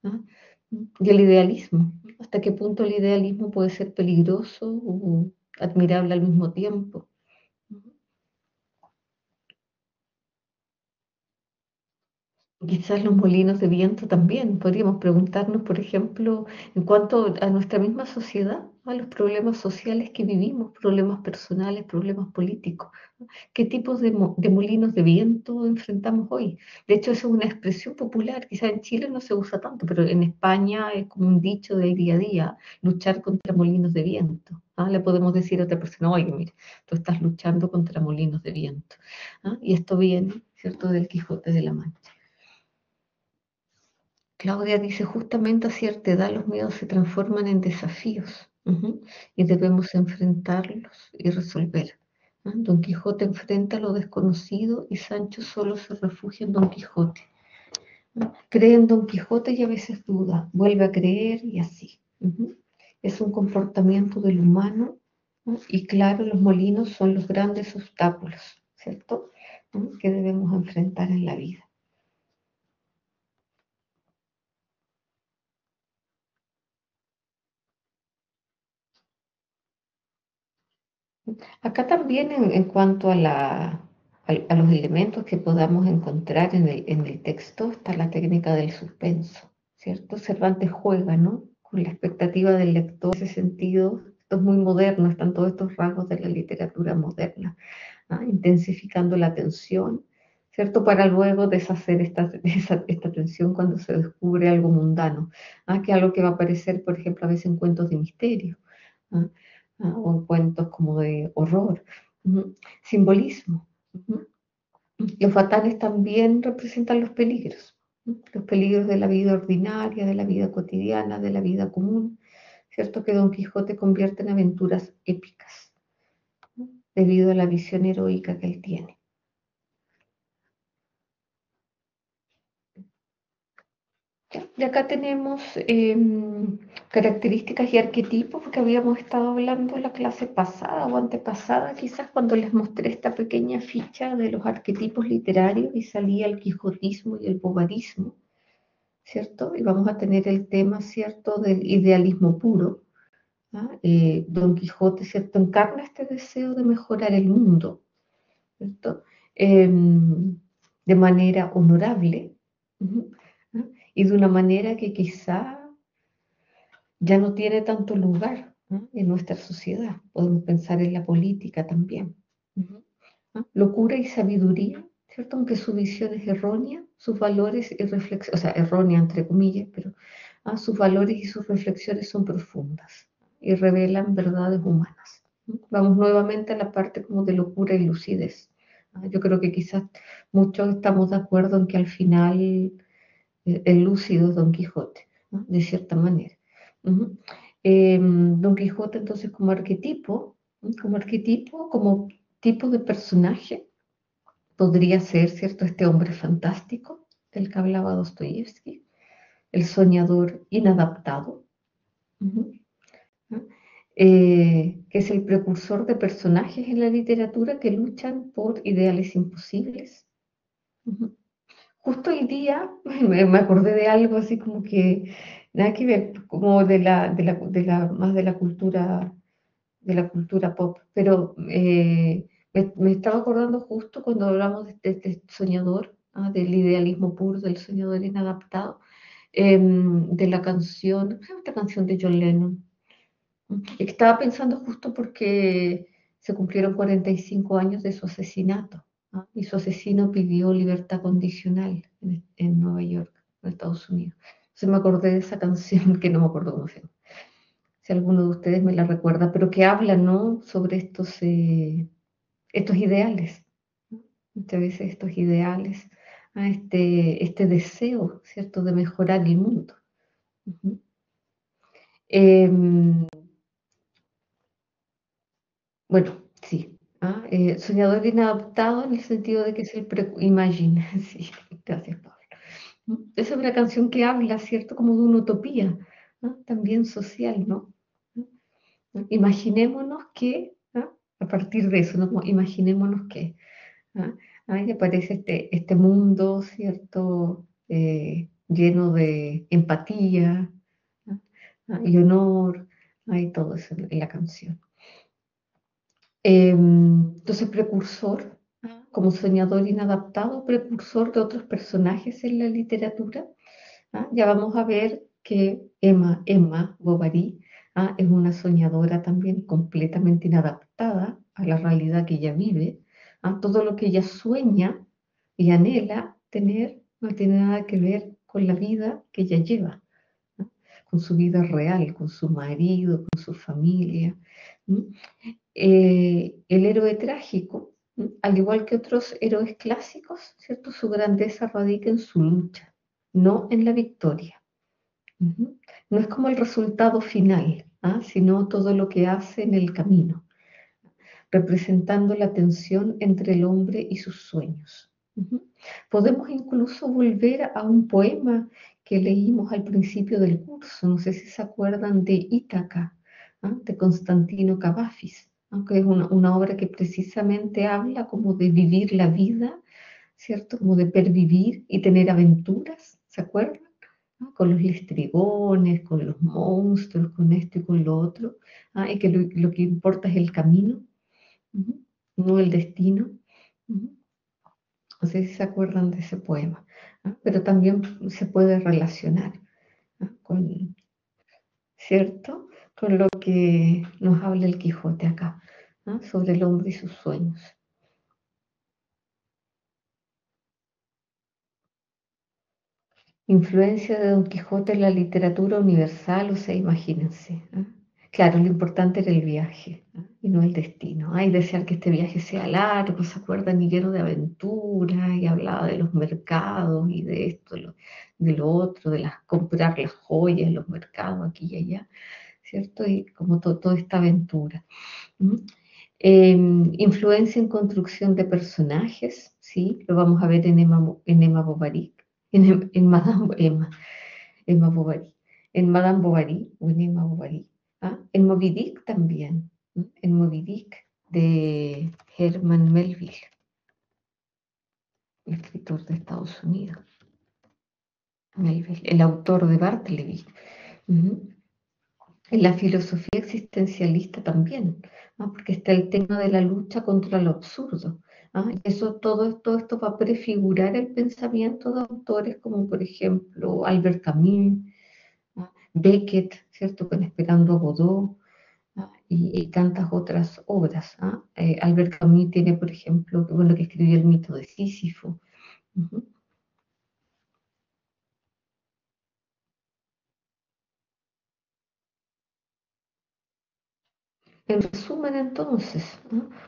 S1: ¿ah? Y el idealismo, hasta qué punto el idealismo puede ser peligroso o admirable al mismo tiempo. Quizás los molinos de viento también. Podríamos preguntarnos, por ejemplo, en cuanto a nuestra misma sociedad, a los problemas sociales que vivimos, problemas personales, problemas políticos. ¿Qué tipos de molinos de viento enfrentamos hoy? De hecho, eso es una expresión popular. Quizás en Chile no se usa tanto, pero en España es como un dicho del día a día, luchar contra molinos de viento. ¿Ah? Le podemos decir a otra persona, oye, mire, tú estás luchando contra molinos de viento. ¿Ah? Y esto viene, ¿cierto?, del Quijote de la Mancha. Claudia dice, justamente a cierta edad los miedos se transforman en desafíos, y debemos enfrentarlos y resolver. ¿Ah? Don Quijote enfrenta lo desconocido y Sancho solo se refugia en Don Quijote. ¿Ah? Cree en Don Quijote y a veces duda, vuelve a creer y así. Es un comportamiento del humano, ¿no? Y claro, los molinos son los grandes obstáculos, ¿cierto? ¿No? Que debemos enfrentar en la vida. Acá también en cuanto a los elementos que podamos encontrar en el texto está la técnica del suspenso, ¿cierto? Cervantes juega, ¿no?, con la expectativa del lector. En ese sentido, esto es muy moderno, están todos estos rasgos de la literatura moderna, ¿ah? Intensificando la tensión, ¿cierto? Para luego deshacer esta tensión cuando se descubre algo mundano, ¿ah? Que es algo que va a aparecer, por ejemplo, a veces en cuentos de misterio, ¿ah? O en cuentos como de horror. Simbolismo. Los fatales también representan los peligros de la vida ordinaria, de la vida cotidiana, de la vida común, ¿cierto? Que Don Quijote convierte en aventuras épicas, ¿no?, debido a la visión heroica que él tiene. Y acá tenemos características y arquetipos que habíamos estado hablando en la clase pasada o antepasada, quizás cuando les mostré esta pequeña ficha de los arquetipos literarios y salía el quijotismo y el bobarismo, ¿cierto? Y vamos a tener el tema, ¿cierto?, del idealismo puro. ¿Ah? Don Quijote, ¿cierto?, encarna este deseo de mejorar el mundo, ¿cierto? De manera honorable, uh-huh, ¿ah? Y de una manera que quizá ya no tiene tanto lugar, ¿no?, en nuestra sociedad. Podemos pensar en la política también. ¿No? Locura y sabiduría, ¿cierto? Aunque su visión es errónea, sus valores y reflexiones, o sea, errónea entre comillas, pero sus valores y sus reflexiones son profundas y revelan verdades humanas. ¿No? Vamos nuevamente a la parte como de locura y lucidez. Yo creo que quizás muchos estamos de acuerdo en que al final el lúcido es Don Quijote, ¿no?, de cierta manera. Uh-huh. Don Quijote entonces como arquetipo, como tipo de personaje, podría ser, ¿cierto?, este hombre fantástico del que hablaba Dostoyevsky, el soñador inadaptado, uh-huh, ¿no?, que es el precursor de personajes en la literatura que luchan por ideales imposibles. Uh-huh. Justo el día me acordé de algo así como que nada que ver, como más de la cultura pop, pero me estaba acordando justo cuando hablamos de este soñador, del idealismo puro, del soñador inadaptado, de la canción, ¿qué es esta canción de John Lennon? Estaba pensando justo porque se cumplieron 45 años de su asesinato, ¿no? Y su asesino pidió libertad condicional en Nueva York, en Estados Unidos. Entonces me acordé de esa canción que no me acuerdo cómo se llama. Si alguno de ustedes me la recuerda, pero que habla, ¿no?, sobre estos ideales, ¿no? Muchas veces estos ideales, este deseo, ¿cierto?, de mejorar el mundo. Uh-huh. Em, Bueno, sí. Soñador inadaptado en el sentido de que es el Imagine, sí, gracias, Pablo. Esa es una canción que habla, ¿cierto?, como de una utopía, ¿no?, también social, ¿no? Imaginémonos que, ¿no?, a partir de eso, ¿no?, imaginémonos que, ¿no?, ahí aparece este mundo, ¿cierto?, lleno de empatía, ¿no?, y honor, hay todo eso en la canción. Entonces, precursor, como soñador inadaptado, precursor de otros personajes en la literatura. Ya vamos a ver que Emma Bovary, es una soñadora también completamente inadaptada a la realidad que ella vive. Todo lo que ella sueña y anhela tener no tiene nada que ver con la vida que ella lleva, ¿no? Con su vida real, con su marido, con su familia. ¿No? El héroe trágico, ¿no? Al igual que otros héroes clásicos, ¿cierto? Su grandeza radica en su lucha, no en la victoria. Ujú. No es como el resultado final, sino todo lo que hace en el camino, representando la tensión entre el hombre y sus sueños. Ujú. Podemos incluso volver a un poema que leímos al principio del curso, no sé si se acuerdan de Ítaca, de Constantino Cavafis, que es una obra que precisamente habla como de vivir la vida, ¿cierto? Como de pervivir y tener aventuras, ¿se acuerdan? ¿No? Con los listrigones, con los monstruos, con esto y con lo otro, y que lo que importa es el camino, ujú, no el destino. Ujú. No sé si se acuerdan de ese poema, pero también se puede relacionar, con, ¿cierto? Con lo que nos habla el Quijote acá, sobre el hombre y sus sueños. Influencia de Don Quijote en la literatura universal, o sea, imagínense. Claro, lo importante era el viaje, y no el destino. Y desear que este viaje sea largo, ¿se acuerdan? Y lleno de aventuras, y hablaba de los mercados y de esto, de lo otro, de comprar las joyas en los mercados aquí y allá, ¿cierto? Y como toda esta aventura. ¿Mm? Influencia en construcción de personajes, ¿sí? Lo vamos a ver en Emma Bovary, en Madame Emma Bovary, en Madame Bovary o en Emma Bovary, en Moby Dick también, ¿no? En Moby Dick de Herman Melville, el escritor de Estados Unidos, Melville, el autor de Bartleby. Uh-huh. En la filosofía existencialista también, porque está el tema de la lucha contra lo absurdo. Todo esto va a prefigurar el pensamiento de autores como por ejemplo Albert Camus, Beckett, ¿cierto? Con Esperando a Godot, y tantas otras obras. Albert Camus tiene, por ejemplo, bueno, que escribió el mito de Sísifo. Uh-huh. En resumen, entonces,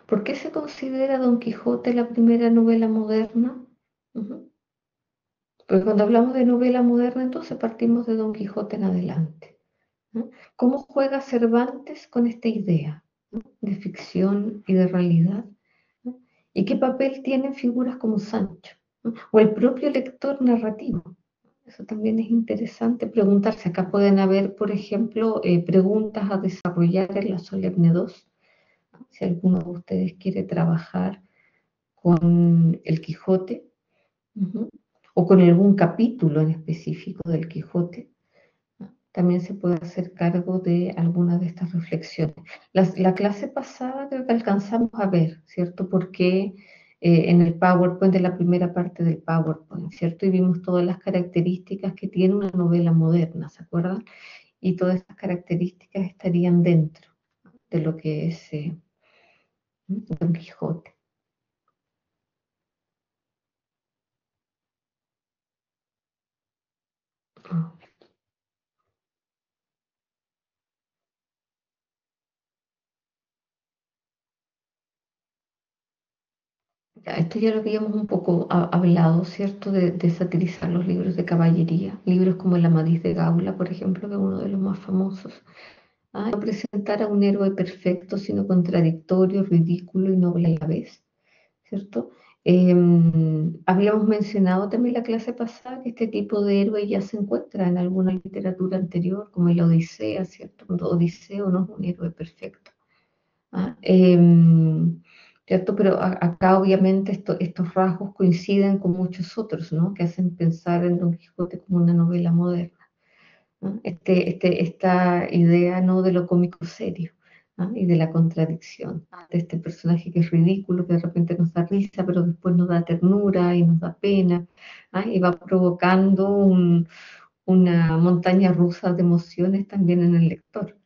S1: ¿por qué se considera Don Quijote la primera novela moderna? Uh-huh. Porque cuando hablamos de novela moderna, entonces partimos de Don Quijote en adelante, ¿no? ¿Cómo juega Cervantes con esta idea, ¿no? De ficción y de realidad? ¿No? ¿Y qué papel tienen figuras como Sancho, ¿no? O el propio lector narrativo? Eso también es interesante preguntarse. Acá pueden haber, por ejemplo, preguntas a desarrollar en la Solemne 2, ¿no? Si alguno de ustedes quiere trabajar con el Quijote, uh-huh, o con algún capítulo en específico del Quijote, ¿no? También se puede hacer cargo de algunas de estas reflexiones. La clase pasada creo que alcanzamos a ver, ¿cierto? Porque en el PowerPoint, de la primera parte del PowerPoint, ¿cierto? Y vimos todas las características que tiene una novela moderna, ¿se acuerdan? Y todas estas características estarían dentro de lo que es Don Quijote. Ah, esto ya lo habíamos un poco hablado, ¿cierto? De satirizar los libros de caballería, libros como El Amadís de Gaula, por ejemplo, que es uno de los más famosos. No presentar a un héroe perfecto, sino contradictorio, ridículo y noble a la vez, ¿cierto? Habíamos mencionado también la clase pasada que este tipo de héroe ya se encuentra en alguna literatura anterior, como el Odisea, ¿cierto? Odiseo no es un héroe perfecto. ¿Ah? ¿Cierto? Pero acá obviamente estos rasgos coinciden con muchos otros, ¿no? Que hacen pensar en Don Quijote como una novela moderna, ¿no? Esta idea, ¿no? De lo cómico serio, y de la contradicción, de este personaje que es ridículo, que de repente nos da risa, pero después nos da ternura y nos da pena, y va provocando una montaña rusa de emociones también en el lector.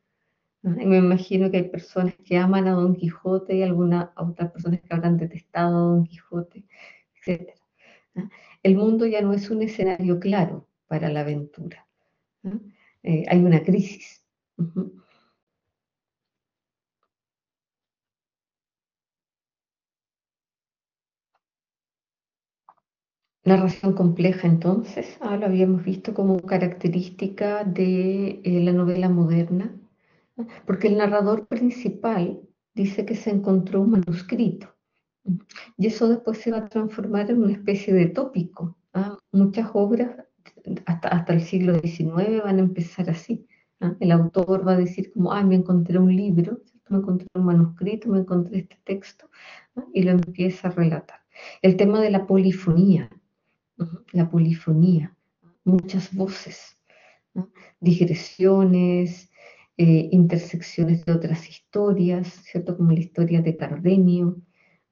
S1: Y me imagino que hay personas que aman a Don Quijote y algunas otras personas que habrán detestado a Don Quijote, etcétera. El mundo ya no es un escenario claro para la aventura. Hay una crisis. Uh-huh. Narración compleja, entonces, lo habíamos visto como característica de la novela moderna, porque el narrador principal dice que se encontró un manuscrito, y eso después se va a transformar en una especie de tópico. Muchas obras hasta el siglo XIX van a empezar así. El autor va a decir como, me encontré un libro, ¿cierto? Me encontré un manuscrito, me encontré este texto, y lo empieza a relatar. El tema de la polifonía, la polifonía, muchas voces, ¿no? Digresiones, intersecciones de otras historias, ¿cierto? Como la historia de Cardenio,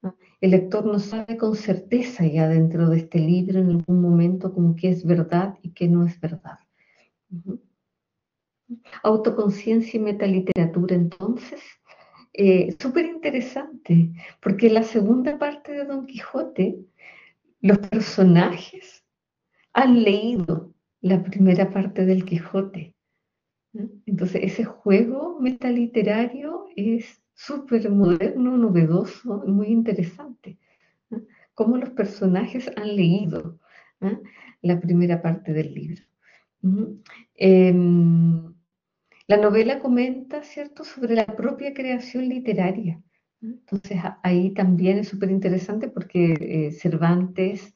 S1: ¿no? El lector no sabe con certeza ya dentro de este libro en algún momento como qué es verdad y qué no es verdad. Uh-huh. Autoconciencia y metaliteratura, entonces, súper interesante, porque en la segunda parte de Don Quijote, los personajes han leído la primera parte del Quijote, ¿no? Entonces, ese juego metaliterario es súper moderno, novedoso, muy interesante, ¿no? Cómo los personajes han leído, ¿no? La primera parte del libro. Uh-huh. La novela comenta, ¿cierto?, sobre la propia creación literaria, ¿no? Entonces, ahí también es súper interesante porque Cervantes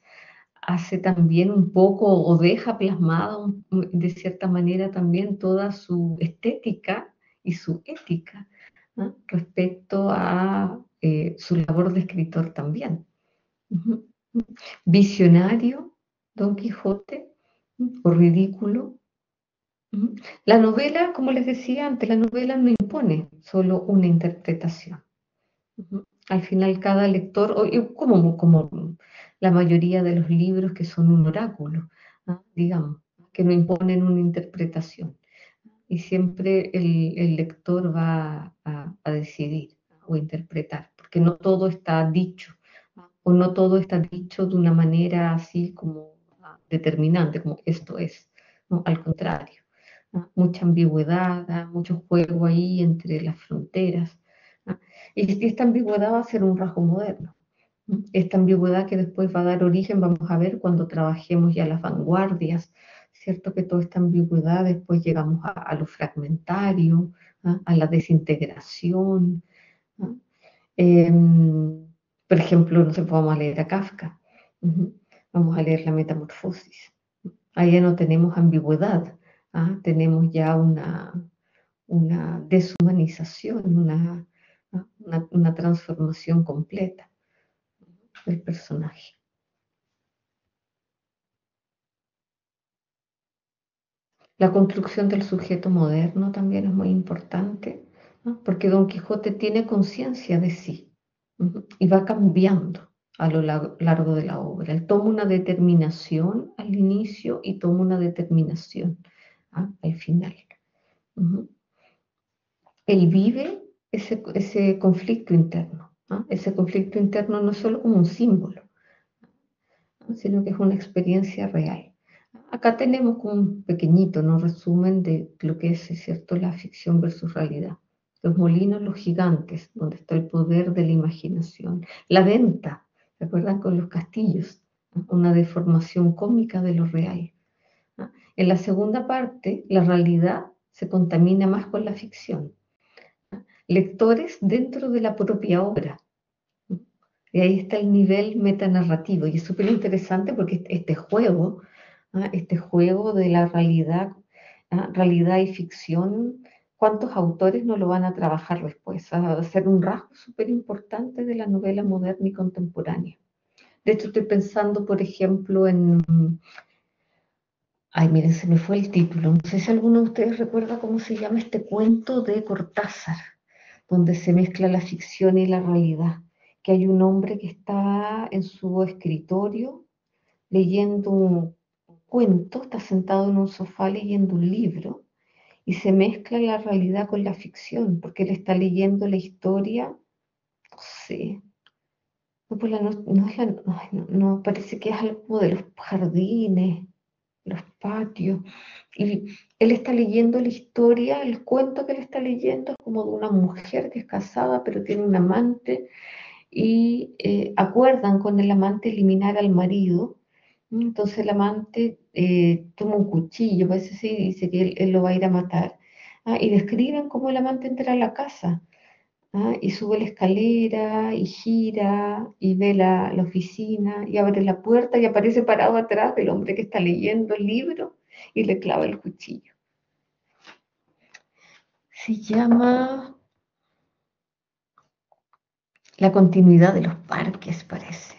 S1: hace también un poco o deja plasmado de cierta manera también toda su estética y su ética, ¿no? Respecto a su labor de escritor también. Uh-huh. Visionario, Don Quijote, o ridículo. Uh-huh. La novela, como les decía antes, la novela no impone solo una interpretación. Uh-huh. Al final cada lector, como la mayoría de los libros que son un oráculo, digamos, que no imponen una interpretación. Y siempre el lector va a decidir o interpretar, porque no todo está dicho, o no todo está dicho de una manera así como determinante, como esto es, ¿no? Al contrario, mucha ambigüedad, mucho juego ahí entre las fronteras. ¿No? Y esta ambigüedad va a ser un rasgo moderno. ¿No? Esta ambigüedad que después va a dar origen, vamos a ver cuando trabajemos ya las vanguardias, ¿cierto? Que toda esta ambigüedad después llegamos a lo fragmentario, a la desintegración. ¿No? Eh, por ejemplo, no sé, vamos a leer a Kafka, vamos a leer la Metamorfosis. Ahí ya no tenemos ambigüedad, tenemos ya una deshumanización, una transformación completa del personaje. La construcción del sujeto moderno también es muy importante, ¿no? Porque Don Quijote tiene conciencia de sí, y va cambiando a lo largo de la obra. Él toma una determinación al inicio y toma una determinación al final. Uh-huh. Él vive ese conflicto interno. Ese conflicto interno no es solo como un símbolo, sino que es una experiencia real. Acá tenemos un pequeñito, ¿no?, resumen de lo que es cierto, la ficción versus realidad. Los molinos, los gigantes, donde está el poder de la imaginación. La venta, ¿se acuerdan? Con los castillos, ¿no? Una deformación cómica de lo real, ¿no? En la segunda parte, la realidad se contamina más con la ficción. Lectores dentro de la propia obra. Y ahí está el nivel metanarrativo. Y es súper interesante porque este juego de la realidad, realidad y ficción, ¿cuántos autores no lo van a trabajar después? A ser un rasgo súper importante de la novela moderna y contemporánea. De hecho, estoy pensando, por ejemplo, ay, miren, se me fue el título. No sé si alguno de ustedes recuerda cómo se llama este cuento de Cortázar. donde se mezcla la ficción y la realidad, que hay un hombre que está en su escritorio leyendo un cuento, está sentado en un sofá leyendo un libro y se mezcla la realidad con la ficción, porque él está leyendo la historia, no sé, no, pues no es ay, no, parece que es algo de los jardines, los patios, y él está leyendo la historia, el cuento que él está leyendo es como de una mujer que es casada pero tiene un amante y acuerdan con el amante eliminar al marido. Entonces el amante toma un cuchillo, parece así, y dice que él lo va a ir a matar. Y describen cómo el amante entra a la casa. Y sube la escalera y gira y ve la oficina y abre la puerta y aparece parado atrás del hombre que está leyendo el libro y le clava el cuchillo. Se llama La continuidad de los parques, parece.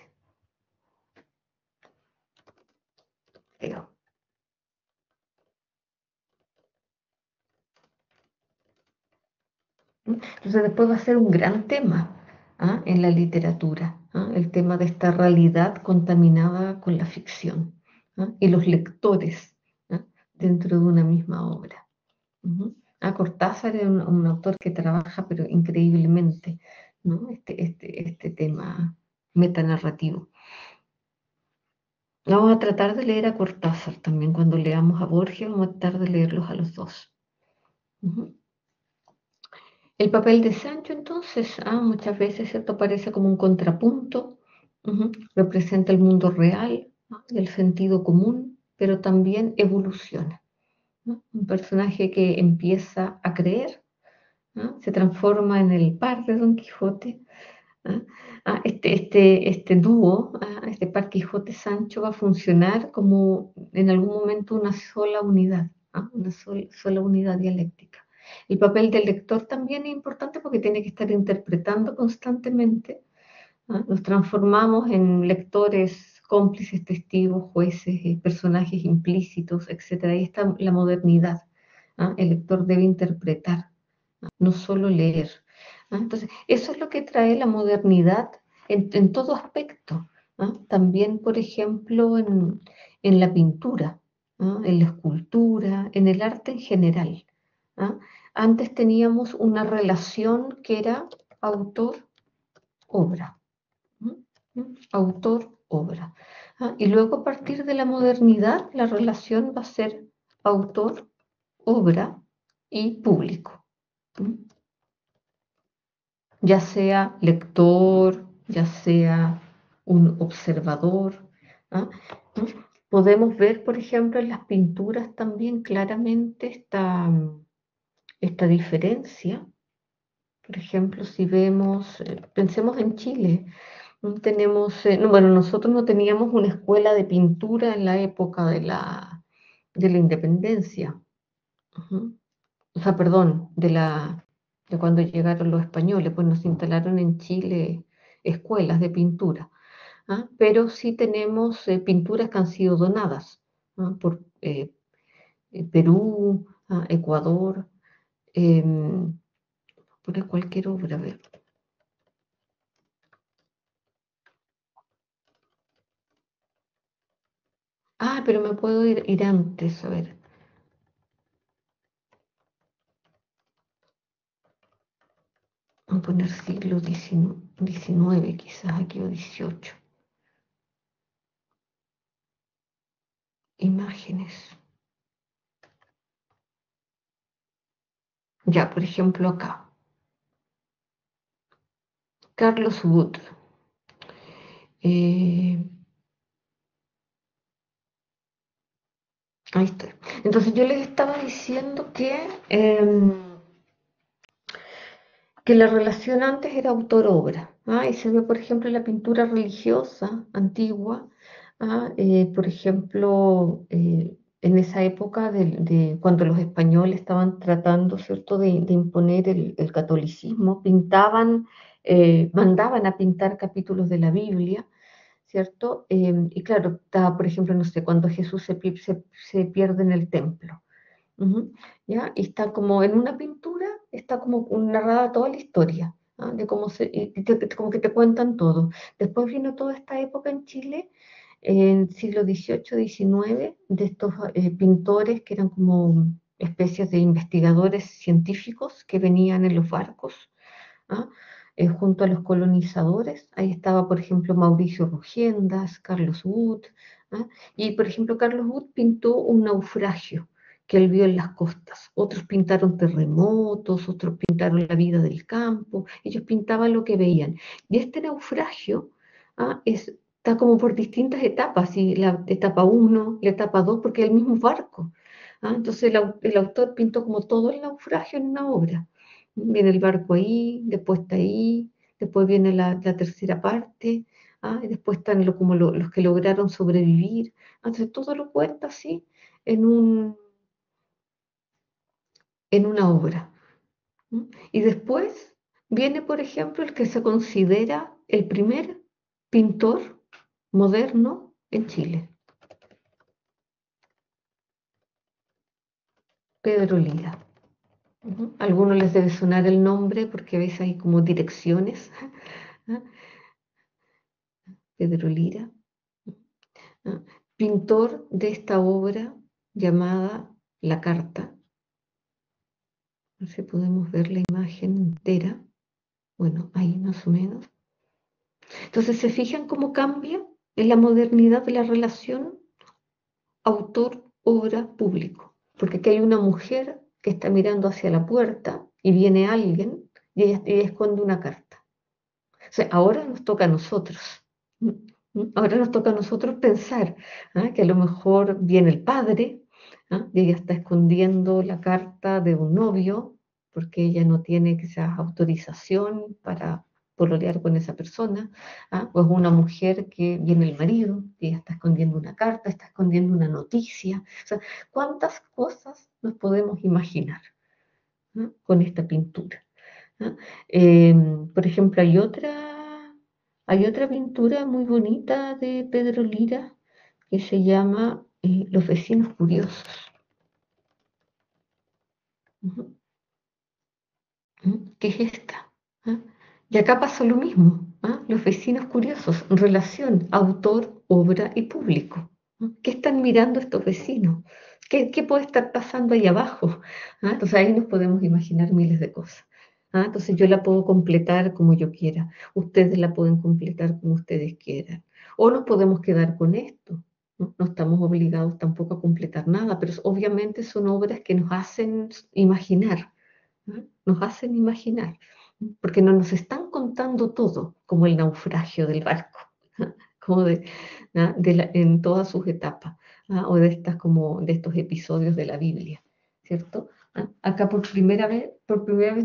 S1: Pero entonces después va a ser un gran tema en la literatura, el tema de esta realidad contaminada con la ficción y los lectores dentro de una misma obra. Cortázar es un autor que trabaja pero increíblemente, ¿no? Este tema metanarrativo. Vamos a tratar de leer a Cortázar también. Cuando leamos a Borges, vamos a tratar de leerlos a los dos. Uh-huh. El papel de Sancho, entonces, muchas veces esto aparece como un contrapunto, representa el mundo real, el sentido común, pero también evoluciona, ¿no? Un personaje que empieza a creer, ¿no? Se transforma en el par de Don Quijote. ¿Ah? Este dúo, este par Quijote-Sancho va a funcionar como en algún momento una sola unidad, una sola unidad dialéctica. El papel del lector también es importante porque tiene que estar interpretando constantemente. Nos transformamos en lectores, cómplices, testigos, jueces, personajes implícitos, etc. Ahí está la modernidad. El lector debe interpretar, no solo leer. Entonces, eso es lo que trae la modernidad en todo aspecto. También, por ejemplo, en la pintura, en la escultura, en el arte en general. ¿Ah? Antes teníamos una relación que era autor-obra. Autor-obra. Y luego a partir de la modernidad la relación va a ser autor-obra y público. Ya sea lector, ya sea un observador. ¿Ah? Podemos ver, por ejemplo, en las pinturas también claramente esta diferencia. Por ejemplo, si vemos, pensemos en Chile, tenemos, bueno, nosotros no teníamos una escuela de pintura en la época de la independencia. O sea, perdón, de cuando llegaron los españoles, pues nos instalaron en Chile escuelas de pintura, pero sí tenemos pinturas que han sido donadas por Perú, Ecuador, em, por cualquier obra. A ver. Pero me puedo ir antes, a ver. Vamos a poner siglo XIX, quizás aquí, o XVIII. Imágenes. Ya, por ejemplo, acá. Carlos Wood. Eh, Ahí estoy. Entonces yo les estaba diciendo que la relación antes era autor-obra. Y se ve, por ejemplo, en la pintura religiosa antigua, por ejemplo, en esa época de cuando los españoles estaban tratando, ¿cierto?, de imponer el catolicismo, mandaban a pintar capítulos de la Biblia, ¿cierto? Y claro, está, por ejemplo, no sé, cuando Jesús se pierde en el templo. ¿Ya? Y está como en una pintura está como narrada toda la historia, ¿ah? De cómo como que te cuentan todo. Después vino toda esta época en Chile, en siglo XVIII, XIX, de estos pintores que eran como especies de investigadores científicos que venían en los barcos, ¿ah? Junto a los colonizadores. Ahí estaba, por ejemplo, Mauricio Rugiendas, Carlos Wood, ¿ah? Y, por ejemplo, Carlos Wood pintó un naufragio que él vio en las costas. Otros pintaron terremotos, otros pintaron la vida del campo. Ellos pintaban lo que veían. Y este naufragio, ¿ah? Está como por distintas etapas, y la etapa uno, la etapa 2, porque es el mismo barco. ¿Ah? Entonces el autor pintó como todo el naufragio en una obra. Viene el barco ahí, después está ahí, después viene la tercera parte, ¿ah? Y después están los que lograron sobrevivir. Entonces todo lo cuenta así en en una obra. ¿Mm? Y después viene, por ejemplo, el que se considera el primer pintor moderno en Chile, Pedro Lira. Ujú. A algunos les debe sonar el nombre porque a veces hay como direcciones. ¿Ah? Pedro Lira, ¿ah? Pintor de esta obra llamada La Carta. No sé si podemos ver la imagen entera. Bueno, ahí más o menos. Entonces, ¿se fijan cómo cambia en la modernidad de la relación autor-obra-público? Porque aquí hay una mujer que está mirando hacia la puerta y viene alguien y ella esconde una carta. O sea, ahora nos toca a nosotros. Ahora nos toca a nosotros pensar, ¿ah? Que a lo mejor viene el padre, ¿ah? Y ella está escondiendo la carta de un novio porque ella no tiene quizás autorización para pololear con esa persona, ¿ah? O es una mujer que viene el marido y ella está escondiendo una carta, está escondiendo una noticia. O sea, ¿cuántas cosas nos podemos imaginar, ¿ah? Con esta pintura? ¿Ah? Eh, por ejemplo, hay otra pintura muy bonita de Pedro Lira que se llama Los vecinos curiosos. Ujú. ¿Qué es esta? ¿Ah? Y acá pasa lo mismo. ¿Ah? Los vecinos curiosos, relación autor, obra y público. ¿Ah? ¿Qué están mirando estos vecinos? ¿Qué puede estar pasando ahí abajo? ¿Ah? Entonces ahí nos podemos imaginar miles de cosas. ¿Ah? Entonces yo la puedo completar como yo quiera. Ustedes la pueden completar como ustedes quieran. O nos podemos quedar con esto. ¿No? No estamos obligados tampoco a completar nada, pero obviamente son obras que nos hacen imaginar. ¿No? Nos hacen imaginar, porque no nos están contando todo, como el naufragio del barco, ¿no? Como ¿no? En todas sus etapas, ¿no? O de estas como de estos episodios de la Biblia, ¿cierto? ¿No? Acá por primera vez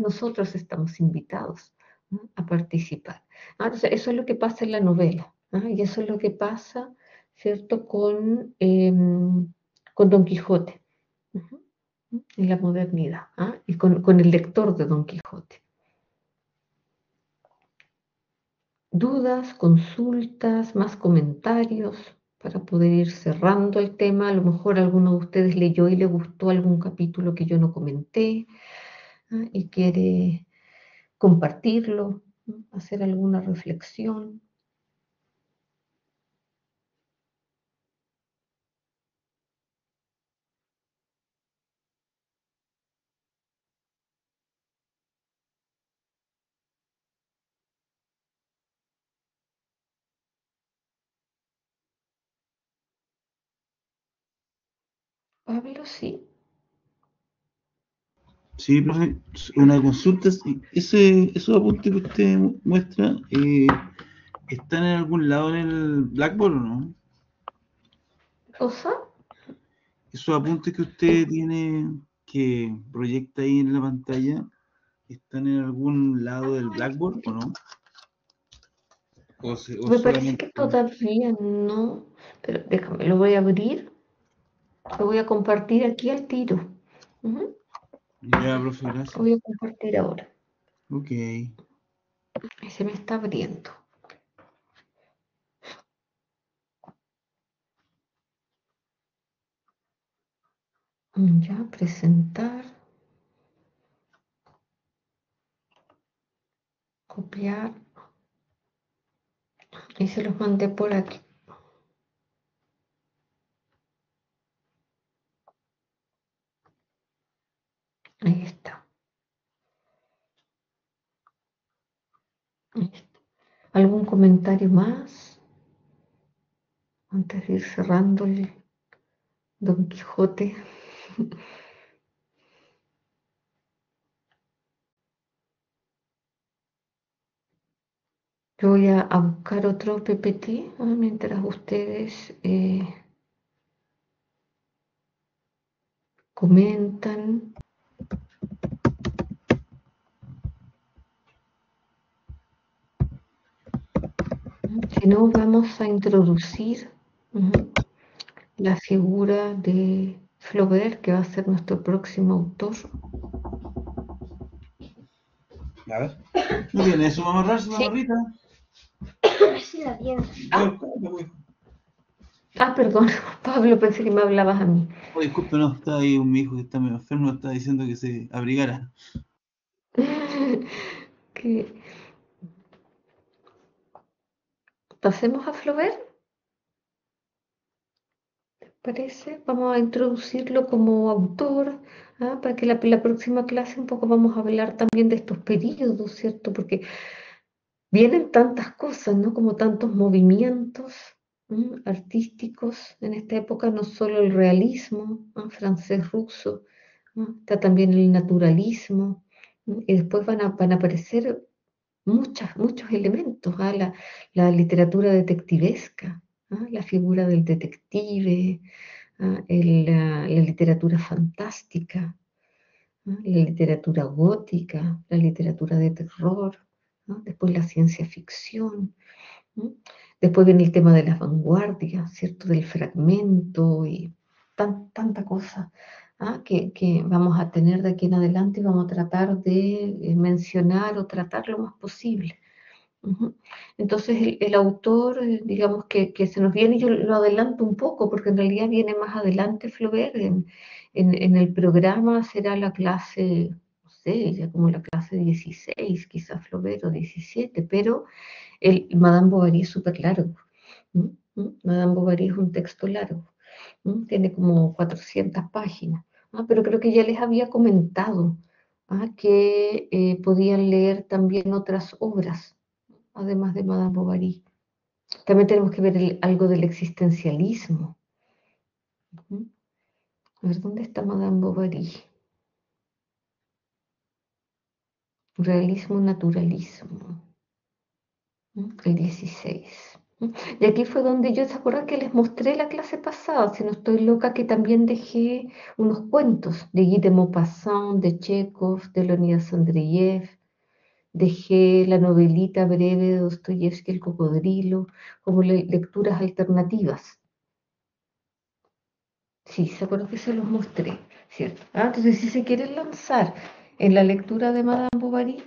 S1: nosotros estamos invitados, ¿no? A participar. ¿No? Entonces, eso es lo que pasa en la novela, ¿no? Y eso es lo que pasa, ¿cierto? Con Don Quijote. Ujú. En la modernidad, ¿ah? Y con el lector de Don Quijote. Dudas, consultas, más comentarios para poder ir cerrando el tema. A lo mejor alguno de ustedes leyó y le gustó algún capítulo que yo no comenté, ¿ah? Y quiere compartirlo, ¿no? Hacer alguna reflexión. Pablo, sí.
S2: Sí, profe, una consulta. Esos apuntes que usted muestra, ¿están en algún lado en el Blackboard o no?
S1: Cosa,
S2: Esos apuntes que usted tiene, que proyecta ahí en la pantalla, ¿están en algún lado del Blackboard o no? O
S1: me parece que
S2: solamente...
S1: todavía no, pero déjame, lo voy a abrir, lo voy a compartir aquí al tiro. Ujú.
S2: Ya, profe,
S1: Lo
S2: gracias.
S1: voy a compartir ahora.
S2: Ok.
S1: Y se me está abriendo. Ya, presentar. copiar y se los mandé por aquí. Ahí está. Ahí está. ¿Algún comentario más antes de ir cerrando el Don Quijote? Yo voy a buscar otro PPT mientras ustedes comentan. Si no, vamos a introducir la figura de Flaubert, que va a ser nuestro próximo autor.
S2: A ver. ¿No tiene su mamá su mamarrita?
S3: Sí la tiene.
S1: Perdón, Pablo, pensé que me hablabas a mí.
S2: Oh, disculpe, no, está ahí mi hijo que está medio enfermo, está diciendo que se abrigara.
S1: Que pasemos a Flaubert, parece. Vamos a introducirlo como autor, para que la próxima clase un poco vamos a hablar también de estos periodos, ¿cierto? Porque vienen tantas cosas, ¿no? Como tantos movimientos artísticos en esta época, no solo el realismo francés, ruso, ¿no? Está también el naturalismo, ¿no? Y después van a aparecer muchos elementos, la literatura detectivesca, la figura del detective, la literatura fantástica, la literatura gótica, la literatura de terror, ¿no? Después la ciencia ficción, ¿no? Después viene el tema de las vanguardias, ¿cierto? Del fragmento y tanta cosa que vamos a tener de aquí en adelante y vamos a tratar de mencionar o tratar lo más posible. Ujú. Entonces el autor, digamos que se nos viene, yo lo adelanto un poco, porque en realidad viene más adelante Flaubert, en el programa será la clase, no sé, ya como la clase 16, quizás Flaubert o 17, pero el Madame Bovary es súper largo. ¿Mm? Madame Bovary es un texto largo, tiene como 400 páginas, pero creo que ya les había comentado que podían leer también otras obras además de Madame Bovary. También tenemos que ver algo del existencialismo. A ver, ¿dónde está Madame Bovary? Realismo, naturalismo. El 16. Y aquí fue donde yo, ¿se acuerdan que les mostré la clase pasada? Si no estoy loca, que también dejé unos cuentos de Guy de Maupassant, de Chekhov, de Leonidas Andreyev. Dejé la novelita breve de Dostoyevsky, El cocodrilo, como lecturas alternativas. Sí, se acuerdan que se los mostré, ¿cierto? Entonces, si se quieren lanzar en la lectura de Madame Bovary,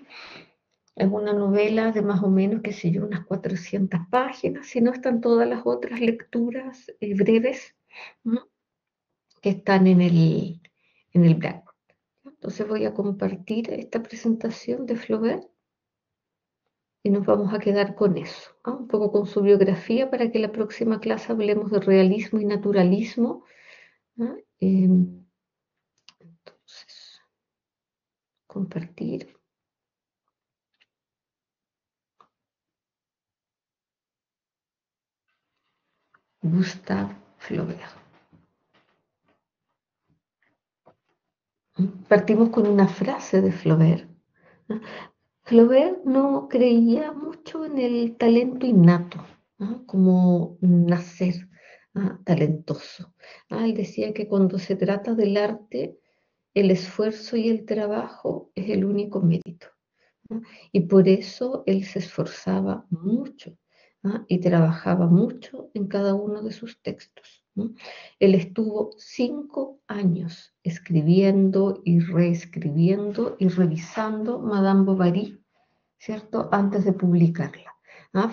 S1: es una novela de más o menos, qué sé yo, unas 400 páginas, si no están todas las otras lecturas breves, ¿no? Que están en el Blackboard. Entonces voy a compartir esta presentación de Flaubert y nos vamos a quedar con eso, un poco con su biografía para que la próxima clase hablemos de realismo y naturalismo. Entonces, compartir. Gustave Flaubert. Partimos con una frase de Flaubert. Flaubert no creía mucho en el talento innato, como nacer talentoso. Él decía que cuando se trata del arte, el esfuerzo y el trabajo es el único mérito. Y por eso él se esforzaba mucho y trabajaba mucho en cada uno de sus textos. Él estuvo 5 años escribiendo y reescribiendo y revisando Madame Bovary, ¿cierto? Antes de publicarla.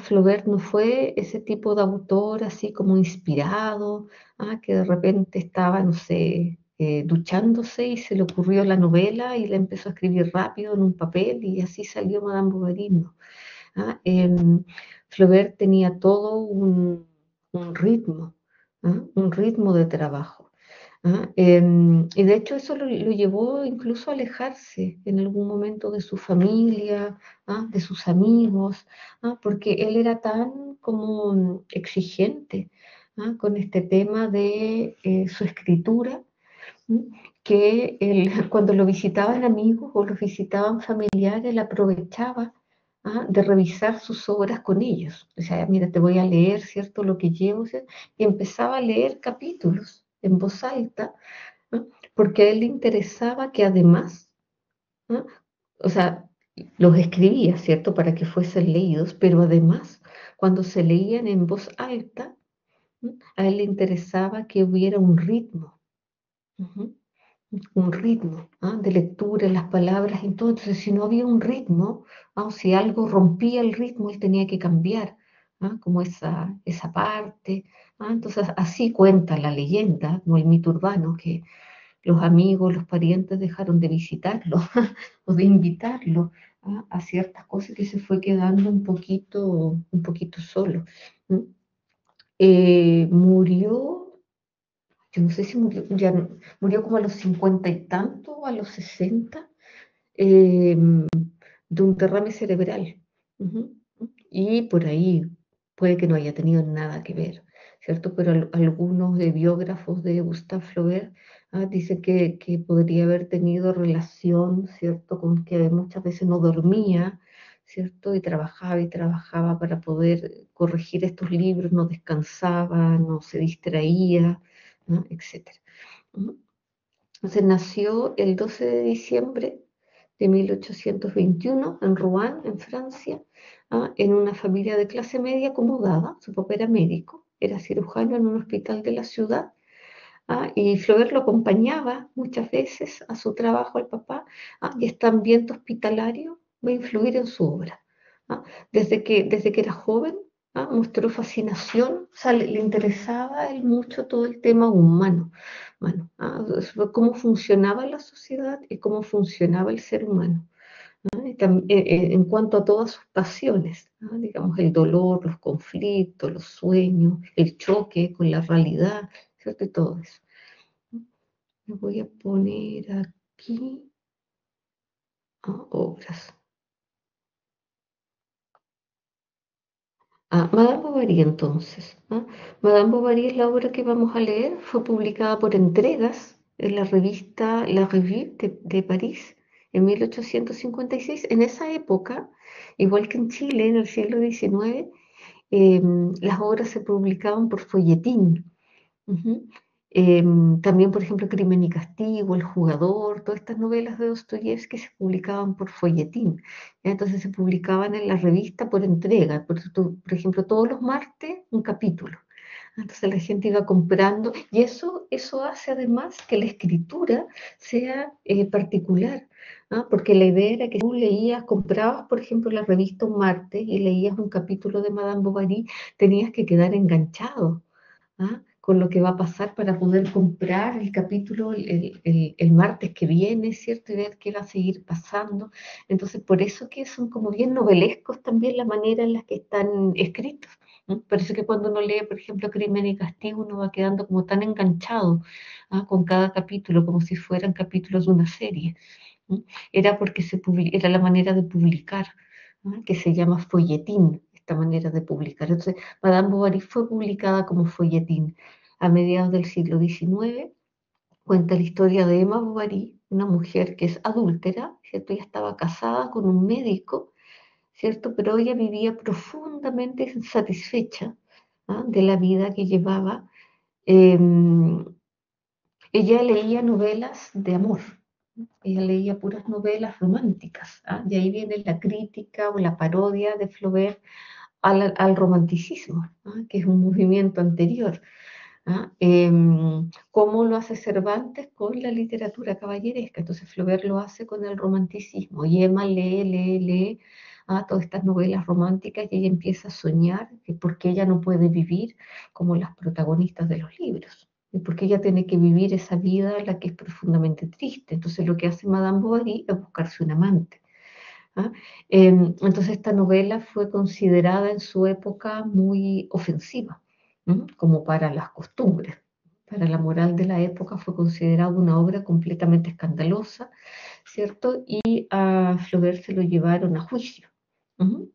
S1: Flaubert no fue ese tipo de autor así como inspirado, que de repente estaba, no sé, duchándose y se le ocurrió la novela y la empezó a escribir rápido en un papel y así salió Madame Bovary, ¿no? ¿Ah? Flaubert tenía todo un ritmo de trabajo. ¿Ah? Y de hecho eso lo llevó incluso a alejarse en algún momento de su familia, ¿ah? De sus amigos, ¿ah? Porque él era tan como exigente, ¿ah? Con este tema de su escritura, ¿m? Que él, cuando lo visitaban amigos o los visitaban familiares, él aprovechaba, ¿ah? De revisar sus obras con ellos. O sea, mira, te voy a leer, ¿cierto? Lo que llevo, ¿cierto? Y empezaba a leer capítulos en voz alta, ¿ah? Porque a él le interesaba que además, ¿ah? O sea, los escribía, ¿cierto? Para que fuesen leídos, pero además, cuando se leían en voz alta, ¿m? A él le interesaba que hubiera un ritmo. Ujú. Un ritmo, ¿ah? De lectura, las palabras, entonces si no había un ritmo, ¿ah? O si algo rompía el ritmo, él tenía que cambiar, ¿ah? Como esa parte, ¿ah? Entonces así cuenta la leyenda, no el mito urbano, que los amigos, los parientes dejaron de visitarlo o de invitarlo, ¿ah? A ciertas cosas que se fue quedando un poquito solo. ¿Mm? Murió, yo no sé si murió, murió como a los 50 y tanto, a los 60, eh, de un derrame cerebral. Ujú. Y por ahí puede que no haya tenido nada que ver, ¿cierto? Pero algunos biógrafos de Gustave Flaubert, dicen que podría haber tenido relación, ¿cierto? Con que muchas veces no dormía, ¿cierto? Y trabajaba para poder corregir estos libros, no descansaba, no se distraía, ¿no? Etcétera. Ujú. Entonces nació el 12 de diciembre de 1821 en Rouen, en Francia, en una familia de clase media acomodada. Su papá era médico, era cirujano en un hospital de la ciudad, y Flaubert lo acompañaba muchas veces a su trabajo al papá, y este ambiente hospitalario va a influir en su obra. ¿Ah? Desde que era joven, mostró fascinación, o sea, le interesaba a él mucho todo el tema humano, bueno, cómo funcionaba la sociedad y cómo funcionaba el ser humano, en cuanto a todas sus pasiones, ¿no? Digamos, el dolor, los conflictos, los sueños, el choque con la realidad, ¿cierto? Y todo eso. Me voy a poner aquí obras. Madame Bovary entonces. Madame Bovary es la obra que vamos a leer. Fue publicada por entregas en la revista La Revue de París en 1856. En esa época, igual que en Chile en el siglo XIX, las obras se publicaban por folletín. Ujú. También, por ejemplo, Crimen y Castigo, El Jugador, todas estas novelas de Dostoyevsky se publicaban por folletín. ¿Ya? Entonces se publicaban en la revista por entrega. Por ejemplo, todos los martes un capítulo. Entonces la gente iba comprando y eso hace además que la escritura sea particular, porque la idea era que tú leías, comprabas, por ejemplo, la revista un martes y leías un capítulo de Madame Bovary, tenías que quedar enganchado, con lo que va a pasar para poder comprar el capítulo el martes que viene, ¿cierto? Y ver qué va a seguir pasando. Entonces, por eso que son como bien novelescos también la manera en la que están escritos. ¿No? Por eso que cuando uno lee, por ejemplo, Crimen y Castigo, uno va quedando como tan enganchado, con cada capítulo, como si fueran capítulos de una serie. ¿No? Era porque era la manera de publicar, que se llama folletín, esta manera de publicar. Entonces, Madame Bovary fue publicada como folletín a mediados del siglo XIX. Cuenta la historia de Emma Bovary, una mujer que es adúltera, ¿cierto? Ella estaba casada con un médico, ¿cierto? Pero ella vivía profundamente insatisfecha, de la vida que llevaba. Em, Ella leía novelas de amor, ella leía puras novelas románticas, y ahí viene la crítica o la parodia de Flaubert al romanticismo, que es un movimiento anterior. ¿Cómo lo hace Cervantes con la literatura caballeresca? Entonces Flaubert lo hace con el romanticismo y Emma lee todas estas novelas románticas y ella empieza a soñar que porque ella no puede vivir como las protagonistas de los libros. porque ella tiene que vivir esa vida la que es profundamente triste. Entonces lo que hace Madame Bovary es buscarse un amante. ¿Ah? Entonces esta novela fue considerada en su época muy ofensiva, ¿m? Como para las costumbres. Para la moral de la época fue considerada una obra completamente escandalosa, ¿cierto? Y a Flaubert se lo llevaron a juicio. ¿M?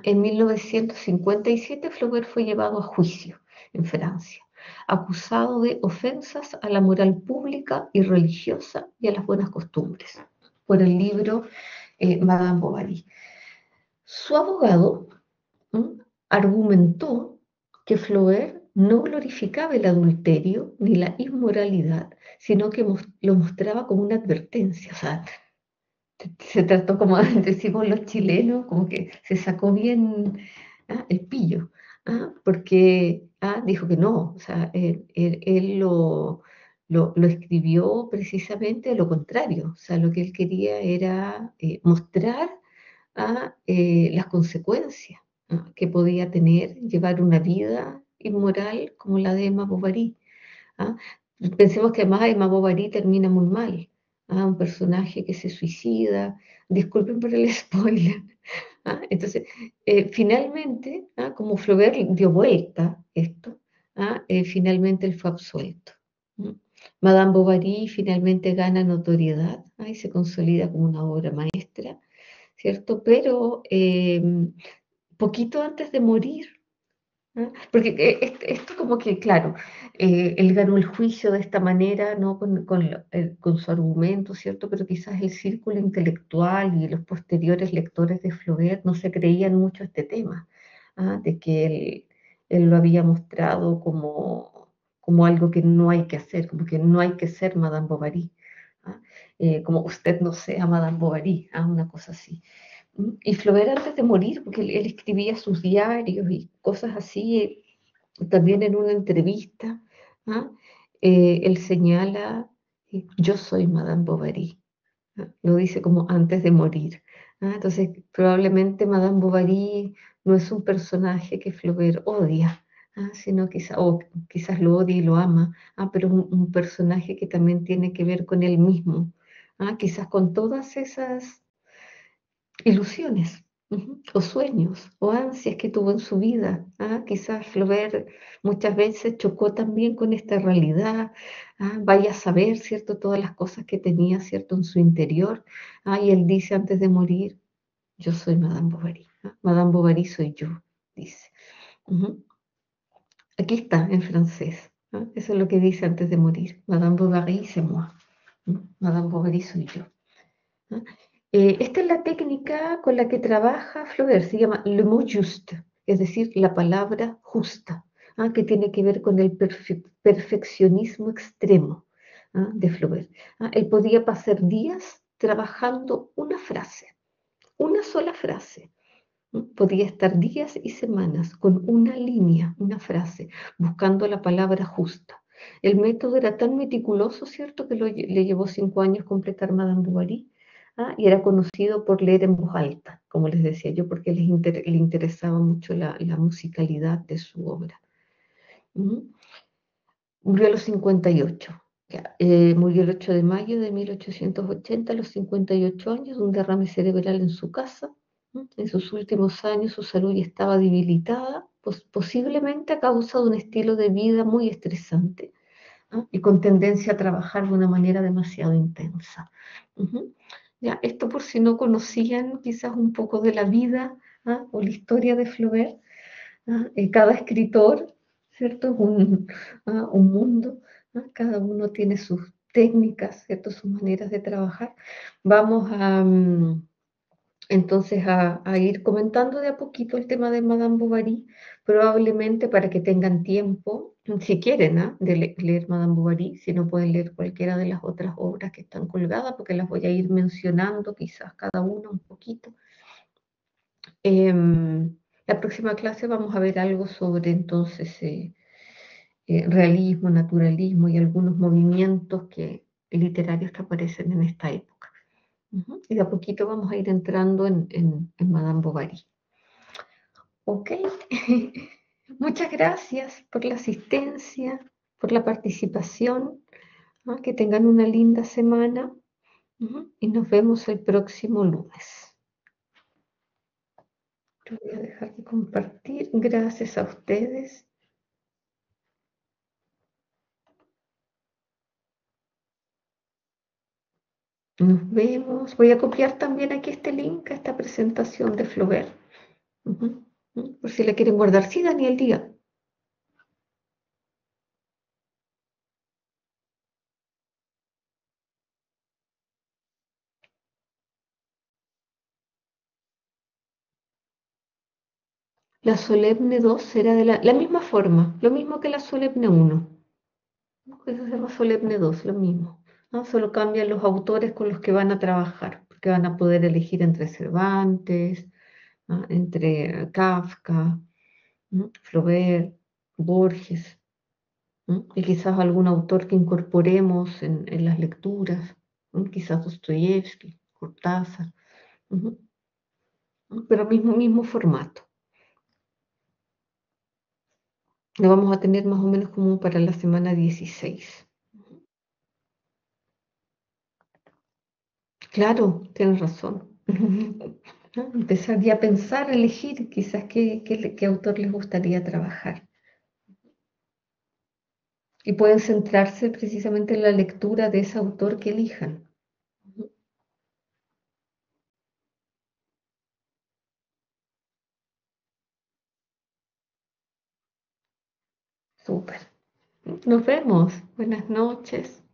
S1: En 1957 Flaubert fue llevado a juicio en Francia, acusado de ofensas a la moral pública y religiosa y a las buenas costumbres, por el libro Madame Bovary. Su abogado argumentó que Flaubert no glorificaba el adulterio ni la inmoralidad, sino que lo mostraba como una advertencia. O sea, se trató como decimos los chilenos, como que se sacó bien el pillo, porque dijo que no, o sea, él lo escribió precisamente lo contrario, o sea, lo que él quería era mostrar las consecuencias que podía tener llevar una vida inmoral como la de Emma Bovary. ¿Ah? Pensemos que además Emma Bovary termina muy mal. Un personaje que se suicida. Disculpen por el spoiler. Entonces, finalmente, como Flaubert dio vuelta esto, finalmente él fue absuelto. ¿Mm? Madame Bovary finalmente gana notoriedad y se consolida como una obra maestra, ¿cierto? Pero poquito antes de morir, porque esto como que, claro, él ganó el juicio de esta manera, ¿no? Con su argumento, ¿cierto? Pero quizás el círculo intelectual y los posteriores lectores de Flaubert no se creían mucho este tema, de que él lo había mostrado como algo que no hay que hacer, como que no hay que ser Madame Bovary, ¿ah? Como usted no sea Madame Bovary, una cosa así. Y Flaubert antes de morir, porque él escribía sus diarios y cosas así, también en una entrevista, ¿ah? Él señala, yo soy Madame Bovary, lo dice como antes de morir. Entonces, probablemente Madame Bovary no es un personaje que Flaubert odia, sino o quizás lo odia y lo ama, pero un personaje que también tiene que ver con él mismo, quizás con todas esas ilusiones, o sueños, o ansias que tuvo en su vida. Quizás Flaubert muchas veces chocó también con esta realidad. Vaya a saber, ¿cierto?, todas las cosas que tenía, ¿cierto?, en su interior. Y él dice antes de morir, yo soy Madame Bovary. Madame Bovary soy yo, dice. Ujú. Aquí está en francés. Eso es lo que dice antes de morir. Madame Bovary, c'est moi. Madame Bovary soy yo. ¿Ah? Esta es la técnica con la que trabaja Flaubert, se llama le mot juste, es decir, la palabra justa, que tiene que ver con el perfeccionismo extremo de Flaubert. Él podía pasar días trabajando una sola frase. Podía estar días y semanas con una línea, una frase, buscando la palabra justa. El método era tan meticuloso, ¿cierto?, que le llevó 5 años completar Madame Bovary, y era conocido por leer en voz alta, como les decía yo, porque le interesaba mucho la musicalidad de su obra. Murió a los 58. Murió el 8 de mayo de 1880, a los 58 años, de un derrame cerebral en su casa. En sus últimos años su salud ya estaba debilitada, posiblemente a causa de un estilo de vida muy estresante, y con tendencia a trabajar de una manera demasiado intensa. Ya, esto por si no conocían quizás un poco de la vida o la historia de Flaubert. Cada escritor, ¿cierto?, es un mundo. Cada uno tiene sus técnicas, ¿cierto?, sus maneras de trabajar. Vamos entonces a ir comentando de a poquito el tema de Madame Bovary, probablemente para que tengan tiempo, si quieren, de leer Madame Bovary, si no pueden leer cualquiera de las otras obras que están colgadas, porque las voy a ir mencionando quizás cada una un poquito. La próxima clase vamos a ver algo sobre entonces realismo, naturalismo y algunos movimientos literarios que aparecen en esta época. Y de a poquito vamos a ir entrando en Madame Bovary. Ok, muchas gracias por la asistencia. por la participación, ¿no? Que tengan una linda semana. Y nos vemos el próximo lunes. Lo voy a dejar de compartir. Gracias a ustedes. Nos vemos. Voy a copiar también aquí este link a esta presentación de Flaubert. Por si la quieren guardar. Sí, Daniel, diga. La solemne 2 será de la misma forma, lo mismo que la solemne 1. Eso se llama solemne 2, lo mismo. ¿No? Solo cambian los autores con los que van a trabajar, porque van a poder elegir entre Cervantes, ¿no? Entre Kafka, ¿no? Flaubert, Borges, ¿no? Y quizás algún autor que incorporemos en las lecturas, ¿no? Quizás Dostoyevsky, Cortázar, ¿no? Pero mismo formato. Lo vamos a tener más o menos como para la semana 16. Claro, tienes razón. ¿No? Empezar ya a pensar, elegir quizás qué autor les gustaría trabajar. Y pueden centrarse precisamente en la lectura de ese autor que elijan. Súper. Nos vemos. Buenas noches.